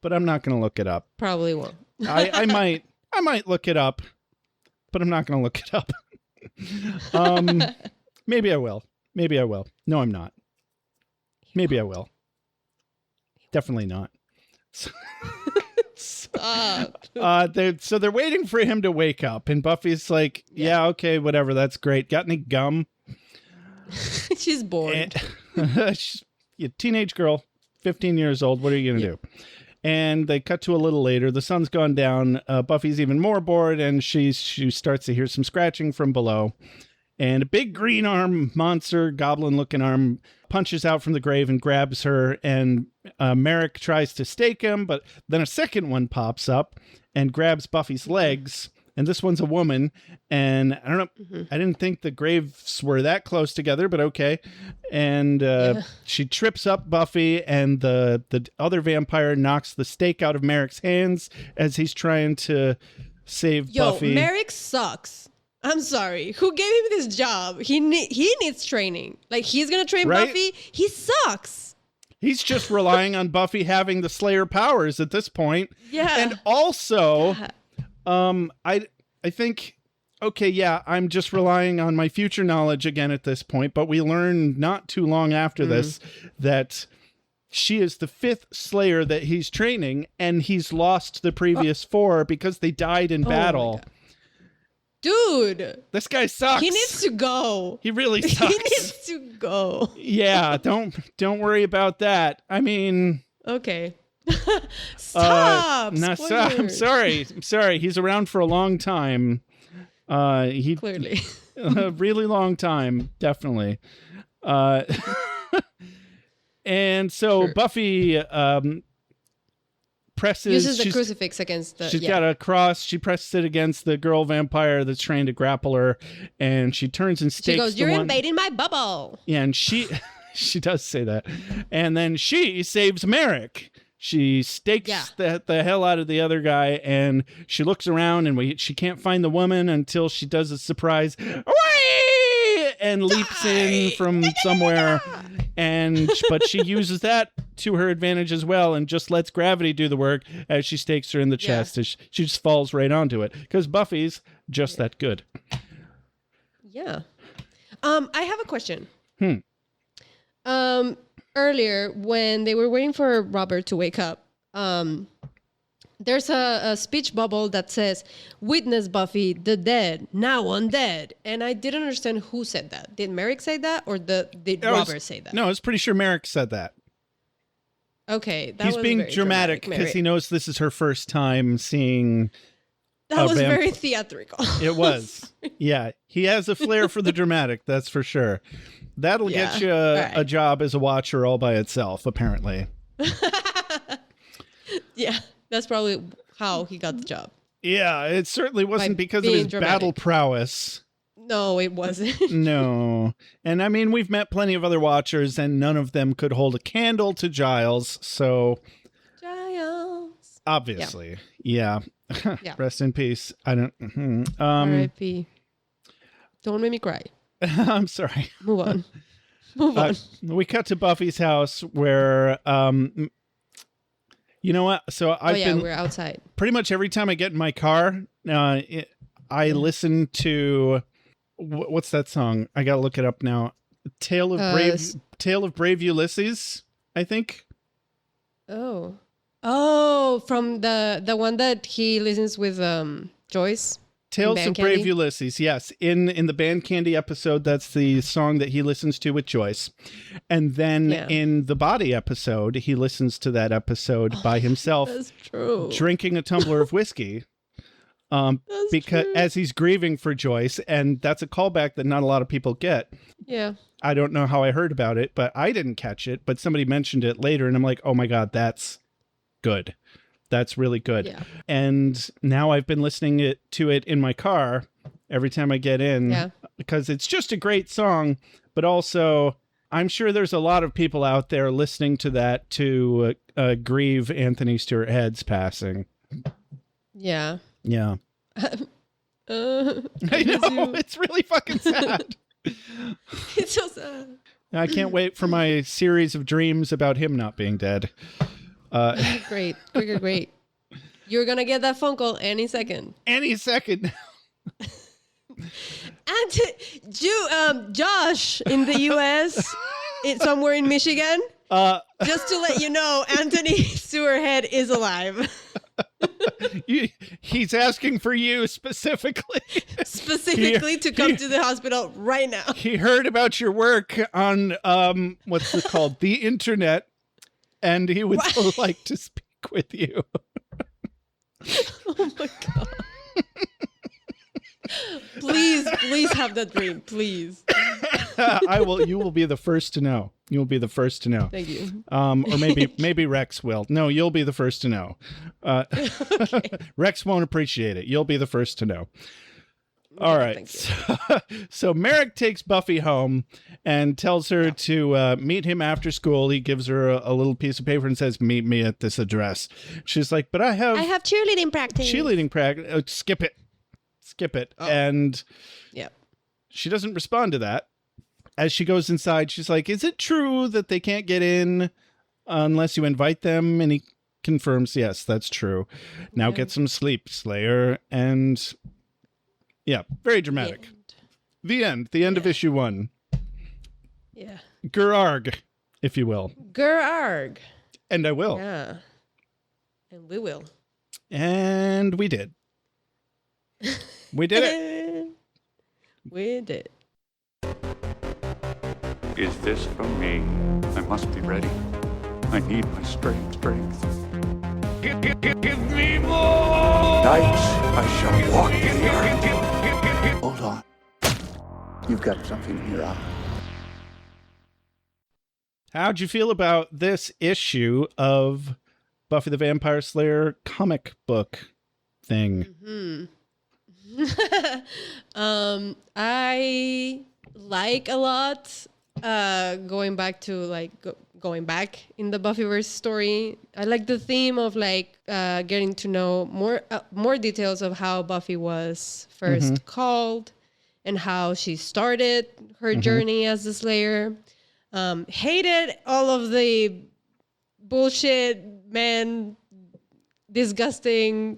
but I'm not going to look it up. Probably won't. I might look it up, but I'm not going to look it up. Maybe I will. Maybe I will. No, I'm not. Maybe I will. Definitely not. Stop. So they're waiting for him to wake up, and Buffy's like, yeah, okay, whatever, that's great. Got any gum? She's bored. She's a teenage girl, 15 years old. What are you going to do? And they cut to a little later. The sun's gone down. Buffy's even more bored, and she starts to hear some scratching from below. And a big green arm monster, goblin-looking arm, punches out from the grave and grabs her. And Merrick tries to stake him, but then a second one pops up and grabs Buffy's legs. And this one's a woman. And I don't know, I didn't think the graves were that close together, but okay. And she trips up Buffy, and the other vampire knocks the stake out of Merrick's hands as he's trying to save Buffy. Merrick sucks. I'm sorry. Who gave him this job? He needs training. Like, he's going to train Buffy? He sucks. He's just relying on Buffy having the Slayer powers at this point. Yeah. And also, I think, okay, yeah, I'm just relying on my future knowledge again at this point, but we learn not too long after this that she is the 5th Slayer that he's training, and he's lost the previous 4 because they died in battle. Dude, this guy sucks. He needs to go. He really sucks. He needs to go. Yeah, don't worry about that. I mean, okay. Stop. I'm sorry. He's around for a long time. He clearly a really long time, definitely. And so Buffy uses the crucifix against the... She's got a cross. She presses it against the girl vampire that's trying to grapple her, and she turns and stakes. She goes, "You're invading my bubble." Yeah, and she does say that. And then she saves Merrick. She stakes the hell out of the other guy, and she looks around, and she can't find the woman until she does a surprise and leaps in from somewhere. But she uses that to her advantage as well, and just lets gravity do the work as she stakes her in the chest. She just falls right onto it because Buffy's just that good. Yeah. I have a question. Earlier, when they were waiting for Robert to wake up, there's a speech bubble that says, "Witness Buffy, the dead, now undead." And I didn't understand who said that. Did Merrick say that, or did Robert say that? No, I was pretty sure Merrick said that. Okay, He's being dramatic because he knows this is her first time seeing. That was very theatrical. It was. Yeah, he has a flair for the dramatic, that's for sure. That'll get you a job as a watcher all by itself, apparently. Yeah, that's probably how he got the job. Yeah, it certainly wasn't because of his battle prowess. No, it wasn't. No. And I mean, we've met plenty of other watchers, and none of them could hold a candle to Giles, so... Giles. Obviously. Yeah. Yeah. Rest in peace. I don't... R.I.P. Don't make me cry. I'm sorry. Move on. Move on. We cut to Buffy's house where... you know what? So we're outside. Pretty much every time I get in my car, I listen to... What's that song? I gotta look it up now. Tale of Brave Ulysses, I think. Oh, from the one that he listens with Joyce. Tales of Brave Ulysses, yes. In the Band Candy episode, that's the song that he listens to with Joyce. And then in the Body episode, he listens to that episode by himself. That's true. Drinking a tumbler of whiskey. Because as he's grieving for Joyce, and that's a callback that not a lot of people get. Yeah. I don't know how I heard about it, but I didn't catch it, but somebody mentioned it later, and I'm like, oh my God, that's good. That's really good. Yeah. And now I've been listening to it in my car every time I get in because it's just a great song, but also I'm sure there's a lot of people out there listening to that to grieve Anthony Stewart Head's passing. Yeah. Yeah. I know. It's really fucking sad. It's so sad. I can't wait for my series of dreams about him not being dead. Great. You're going to get that phone call any second. Any second. And Josh in the U.S., somewhere in Michigan, just to let you know, Anthony Stewart Head is alive. He's asking for you specifically. Specifically to come to the hospital right now. He heard about your work on, what's it called? The internet. And he would like to speak with you. Oh my God. Please have that dream, please. I will. You will be the first to know. You will be the first to know. Thank you. Or maybe Rex will. No, you'll be the first to know. Okay. Rex won't appreciate it. You'll be the first to know. All right. So Merrick takes Buffy home and tells her to meet him after school. He gives her a little piece of paper and says, "Meet me at this address." She's like, "But I have cheerleading practice." Skip it. Oh. And she doesn't respond to that. As she goes inside, she's like, "Is it true that they can't get in unless you invite them?" And he confirms, "Yes, that's true. Now get some sleep, Slayer." And yeah, very dramatic. The end of issue 1. Yeah. Gerarg, if you will. Gerarg. And I will. Yeah. And we will. And we did. We did it. We did. Is this from me? I must be ready. I need my strength. Give me more! Nights I shall walk in the earth. Hold on. You've got something in your eye. How'd you feel about this issue of Buffy the Vampire Slayer comic book thing? I like a lot going back to going back in the Buffyverse story. I like the theme of getting to know more details of how Buffy was first called and how she started her journey as the Slayer. Hated all of the bullshit, disgusting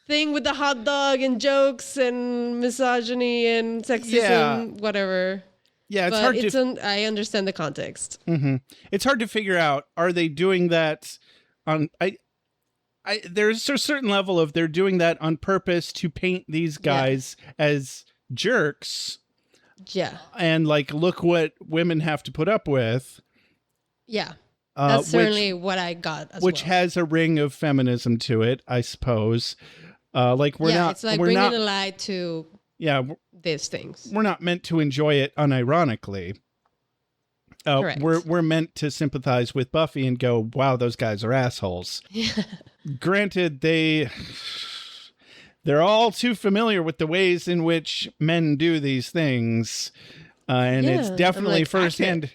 thing with the hot dog and jokes and misogyny and sexism, whatever. Yeah, it's but hard I understand the context. Mm-hmm. It's hard to figure out. Are they doing that on? There's a certain level of they're doing that on purpose to paint these guys as jerks. Yeah. And like, look what women have to put up with. Yeah. That's certainly what I got as which has a ring of feminism to it, I suppose. Like we're not. It's like we're bringing not, a light to these things. We're not meant to enjoy it unironically. Correct. We're meant to sympathize with Buffy and go, wow, those guys are assholes. Granted, they're all too familiar with the ways in which men do these things, and it's definitely firsthand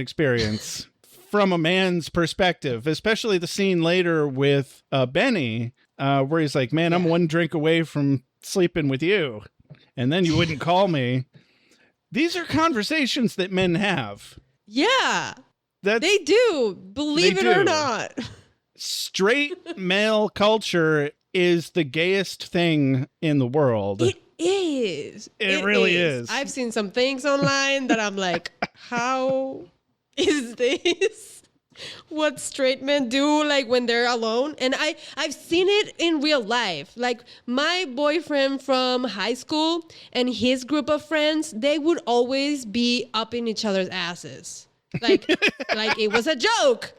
experience from a man's perspective. Especially the scene later with Benny, where he's like, "Man, I'm one drink away from sleeping with you, and then you wouldn't call me." These are conversations that men have. Yeah, they do. Believe it or not. Straight male culture is the gayest thing in the world. It is. It really is. I've seen some things online that I'm like, how is this what straight men do like when they're alone? And I've seen it in real life. Like my boyfriend from high school and his group of friends, they would always be up in each other's asses. Like it was a joke.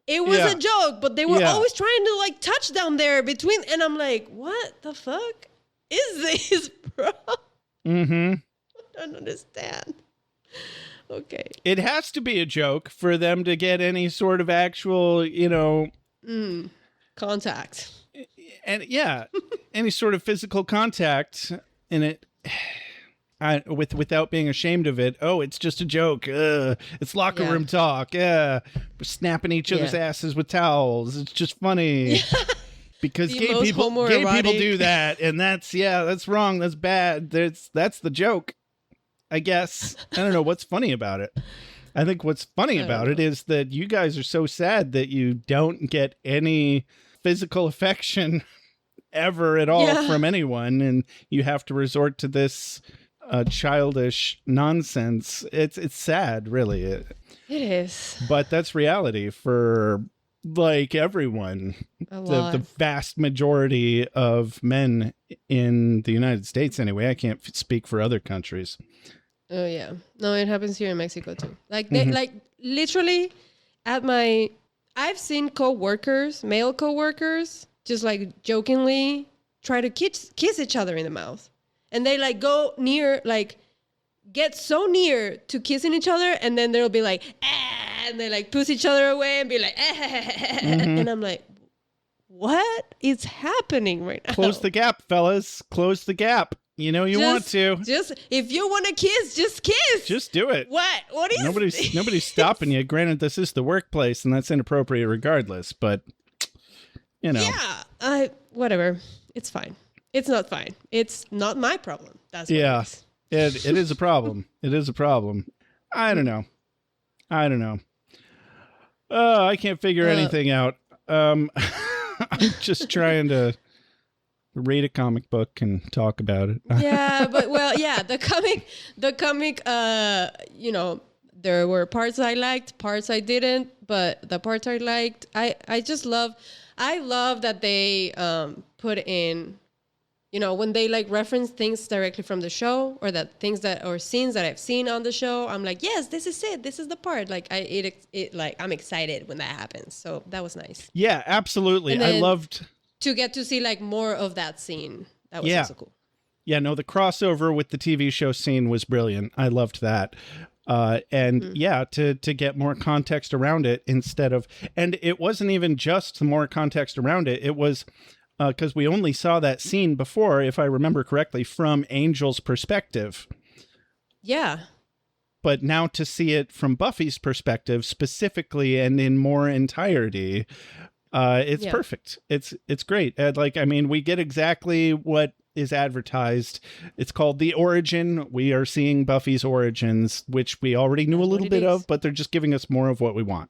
It was a joke, but they were always trying to like touch down there between, and I'm like, what the fuck is this, bro? Mm-hmm. I don't understand. Okay. It has to be a joke for them to get any sort of actual, contact. And any sort of physical contact in it. Without being ashamed of it. Oh, it's just a joke. It's locker room talk. We're snapping each other's asses with towels. It's just funny. Because gay people do that, and that's wrong. That's bad. That's the joke, I guess. I don't know what's funny about it. I think what's funny about it is that you guys are so sad that you don't get any physical affection ever at all from anyone, and you have to resort to this childish nonsense. It's sad, really. It is. But that's reality for like everyone. The vast majority of men in the United States, anyway. I can't speak for other countries. Oh yeah, no, it happens here in Mexico too. Like they, like literally, I've seen male coworkers, just like jokingly try to kiss each other in the mouth. And they like go near, like get so near to kissing each other, and then they'll be like, and they like push each other away and be like, and I'm like, what is happening right now? Close the gap, fellas. Close the gap. You know you want to. Just if you want to kiss, just kiss. Just do it. What is nobody's stopping you. Granted, this is the workplace, and that's inappropriate regardless. But yeah, whatever. It's fine. It's not fine. It's not my problem. That's what it is. It is a problem. It is a problem. I don't know. I can't figure anything out. I'm just trying to read a comic book and talk about it. Yeah, but the comic, there were parts I liked, parts I didn't, but the parts I liked, I love that they put in, when they like reference things directly from the show, or or scenes that I've seen on the show, I'm like, yes, this is it. This is the part. Like I'm excited when that happens. So that was nice. Yeah, absolutely. I loved to get to see like more of that scene. That was also cool. Yeah, no, the crossover with the TV show scene was brilliant. I loved that. To get more context around it and it wasn't even just more context around it. It was because we only saw that scene before, if I remember correctly, from Angel's perspective. Yeah. But now to see it from Buffy's perspective specifically and in more entirety, it's perfect. It's great. We get exactly what is advertised. It's called The Origin. We are seeing Buffy's origins, which we already knew a little bit of, but they're just giving us more of what we want.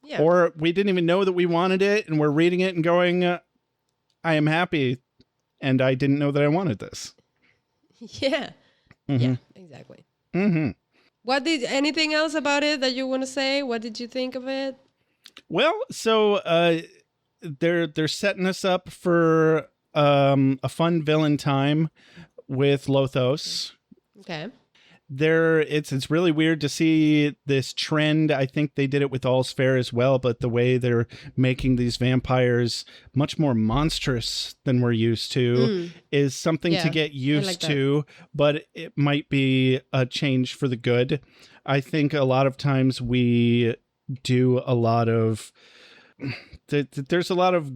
Yeah. Or we didn't even know that we wanted it, and we're reading it and going, I am happy, and I didn't know that I wanted this. Yeah. Mm-hmm. Yeah, exactly. Mm-hmm. Anything else about it that you want to say? What did you think of it? Well, so they're setting us up for a fun villain time with Lothos. Okay. It's really weird to see this trend. I think they did it with All's Fair as well, but the way they're making these vampires much more monstrous than we're used to is something to get used to, but it might be a change for the good. I think a lot of times we do a lot of there's a lot of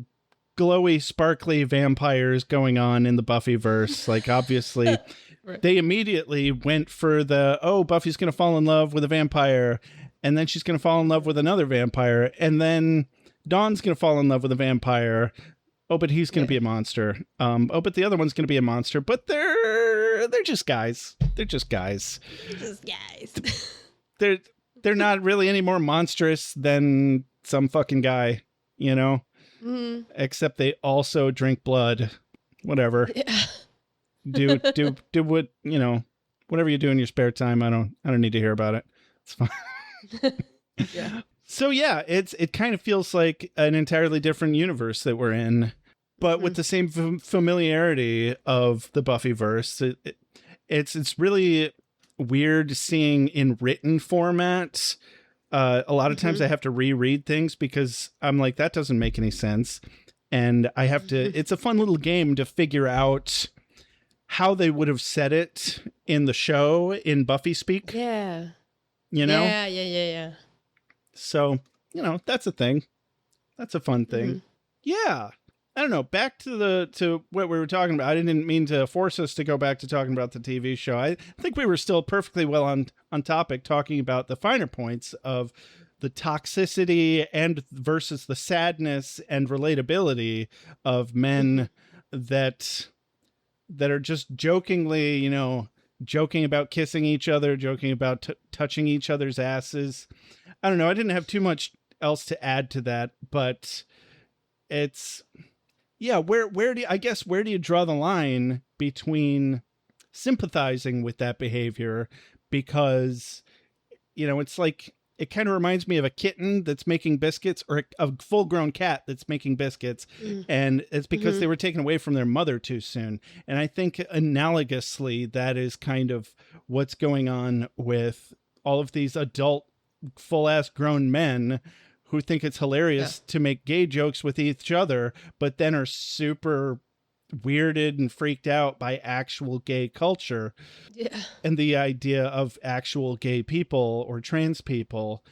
glowy, sparkly vampires going on in the Buffyverse. Like, obviously, right. They immediately went for Buffy's going to fall in love with a vampire, and then she's going to fall in love with another vampire, and then Dawn's going to fall in love with a vampire. Oh, but he's going to be a monster. But the other one's going to be a monster. But they're just guys. They're just guys. Just guys. They're not really any more monstrous than some fucking guy, you know? Mm-hmm. Except they also drink blood. Whatever. Yeah. Do what, you know, whatever you do in your spare time. I don't need to hear about it. It's fine. Yeah. So yeah, it kind of feels like an entirely different universe that we're in, but with the same familiarity of the Buffyverse. It's really weird seeing in written format. A lot of times I have to reread things because I'm like, that doesn't make any sense. And I have to, it's a fun little game to figure out how they would have said it in the show in Buffy speak. Yeah. You know? Yeah. So, you know, that's a thing. That's a fun thing. Mm-hmm. Yeah. I don't know. Back to what we were talking about. I didn't mean to force us to go back to talking about the TV show. I think we were still perfectly well on topic, talking about the finer points of the toxicity and versus the sadness and relatability of men that are just jokingly, you know, joking about kissing each other, joking about touching each other's asses. I don't know. I didn't have too much else to add to that, but it's... Yeah, where do you draw the line between sympathizing with that behavior? Because, you know, it's like, it kind of reminds me of a kitten that's making biscuits, or a full-grown cat that's making biscuits, and it's because they were taken away from their mother too soon. And I think analogously, that is kind of what's going on with all of these adult, full-ass grown men who think it's hilarious to make gay jokes with each other, but then are super weirded and freaked out by actual gay culture. Yeah. And the idea of actual gay people or trans people,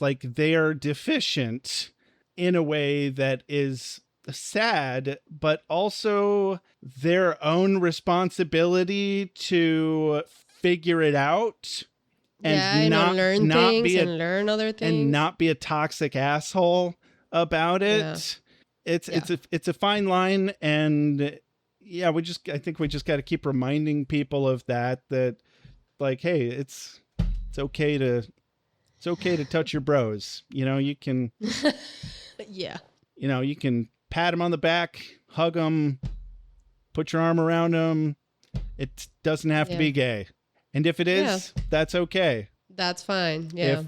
like, they are deficient in a way that is sad, but also their own responsibility to figure it out. And learn things and learn other things, and not be a toxic asshole about it. Yeah. It's a fine line, and yeah, I think we just got to keep reminding people of that like, hey, it's okay to touch your bros. You know, you can, yeah, you know, you can pat them on the back, hug them, put your arm around them. It doesn't have to be gay. And if it is, that's okay. That's fine. Yeah.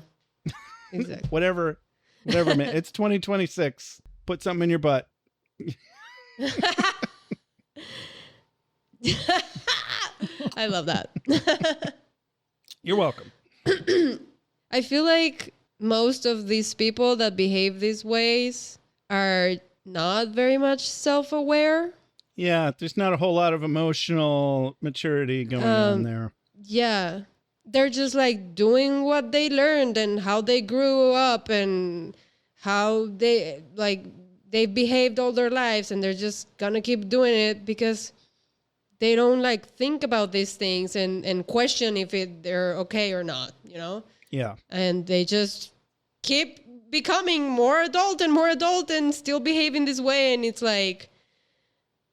Exactly. Whatever, man. It's 2026. Put something in your butt. I love that. You're welcome. I feel like most of these people that behave these ways are not very much self-aware. Yeah, there's not a whole lot of emotional maturity going on there. Yeah, they're just like doing what they learned and how they grew up and how they behaved all their lives, and they're just gonna keep doing it because they don't like think about these things and question if they're okay or not, you know? Yeah. And they just keep becoming more adult and still behaving this way, and it's like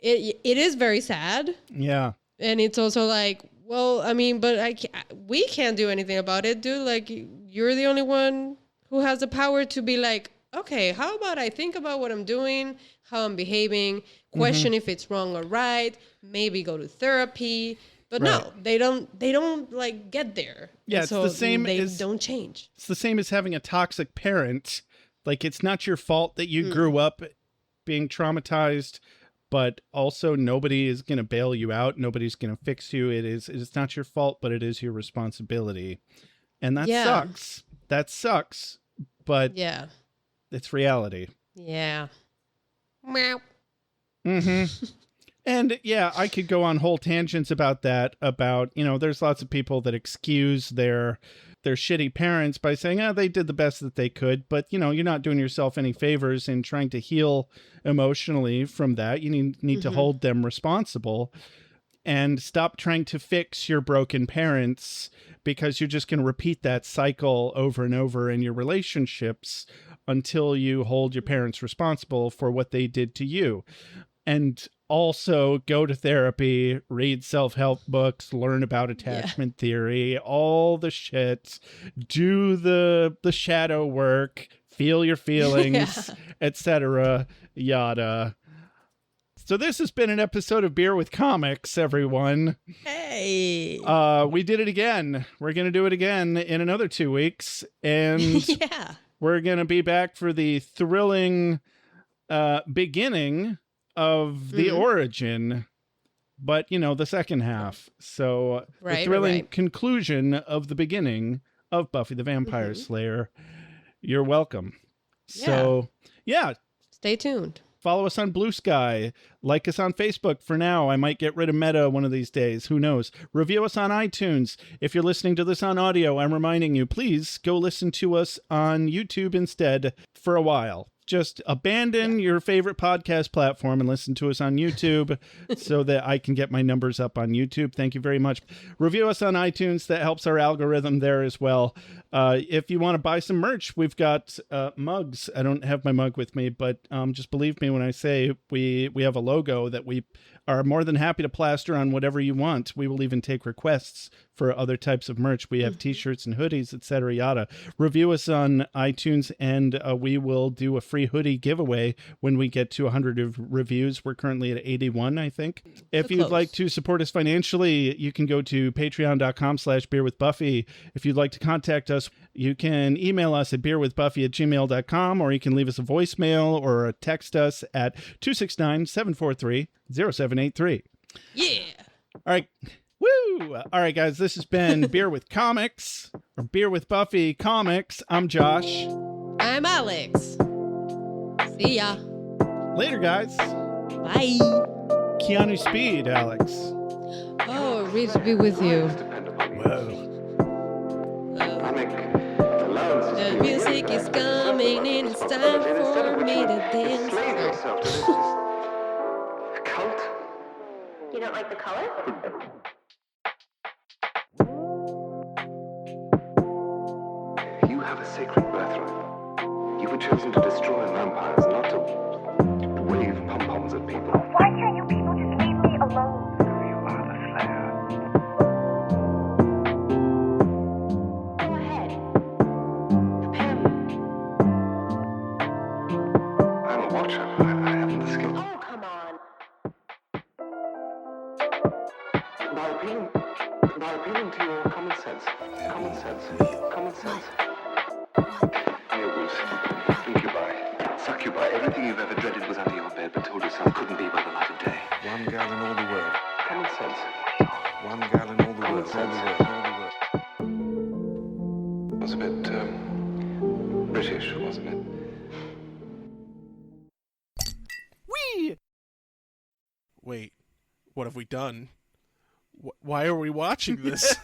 it is very sad. Yeah. And it's also like, well, I mean, but we can't do anything about it, dude. Like, you're the only one who has the power to be like, okay, how about I think about what I'm doing, how I'm behaving, question if it's wrong or right, maybe go to therapy. But no, they don't like get there. Yeah, it's the same. They don't change. It's the same as having a toxic parent. Like, it's not your fault that you grew up being traumatized, but also nobody is going to bail you out. Nobody's going to fix you. It's not your fault, but it is your responsibility. And that sucks. That sucks. But it's reality. Yeah. Meow. Mm-hmm. And yeah, I could go on whole tangents about that, about, there's lots of people that excuse their shitty parents by saying, they did the best that they could. But, you're not doing yourself any favors in trying to heal emotionally from that. You need to hold them responsible and stop trying to fix your broken parents, because you're just going to repeat that cycle over and over in your relationships until you hold your parents responsible for what they did to you. And also go to therapy, read self-help books, learn about attachment theory, all the shit, do the shadow work, feel your feelings, etc., yada. So this has been an episode of Beer with Comics, everyone. Hey. We did it again. We're going to do it again in another 2 weeks. And we're going to be back for the thrilling beginning of the origin, but the second half. So the thrilling conclusion of the beginning of Buffy the Vampire Slayer. You're welcome. So stay tuned. Follow us on Blue Sky. Like us on Facebook. For now, I might get rid of Meta one of these days. Who knows? Review us on iTunes. If you're listening to this on audio, I'm reminding you, please go listen to us on YouTube instead for a while. Just abandon your favorite podcast platform and listen to us on YouTube so that I can get my numbers up on YouTube. Thank you very much. Review us on iTunes. That helps our algorithm there as well. If you want to buy some merch, we've got mugs. I don't have my mug with me, but just believe me when I say we have a logo that we are more than happy to plaster on whatever you want. We will even take requests for other types of merch. We have t-shirts and hoodies, etc., yada. Review us on iTunes, and we will do a free hoodie giveaway when we get to 100 of reviews. We're currently at 81, I think. If you'd like to support us financially, you can go to patreon.com/beerwithbuffy. If you'd like to contact us, you can email us at beerwithbuffy@gmail.com, or you can leave us a voicemail or text us at 269-743-0783. Yeah. All right. Woo! All right, guys, this has been Beer with Comics, or Beer with Buffy Comics. I'm Josh. I'm Alex. See ya. Later, guys. Bye. Keanu Speed, Alex. Oh, rich be with you. Whoa. The music is coming and it's time for me to dance. Cult? You don't like the color? You have a sacred birthright. You were chosen to destroy vampires, not to wave pom-poms at people. Why can't you people just leave me alone? You are the Slayer. Go ahead. Prepare me. I'm a watcher. I haven't the skill. Oh, come on. By appealing to your common sense. Succubi. Everything you've ever dreaded was under your bed, but told yourself couldn't be by the light of day. One girl in all the world. Common sense. One girl in all the world. It was a bit, British, wasn't it? Whee! Wait, what have we done? Why are we watching this?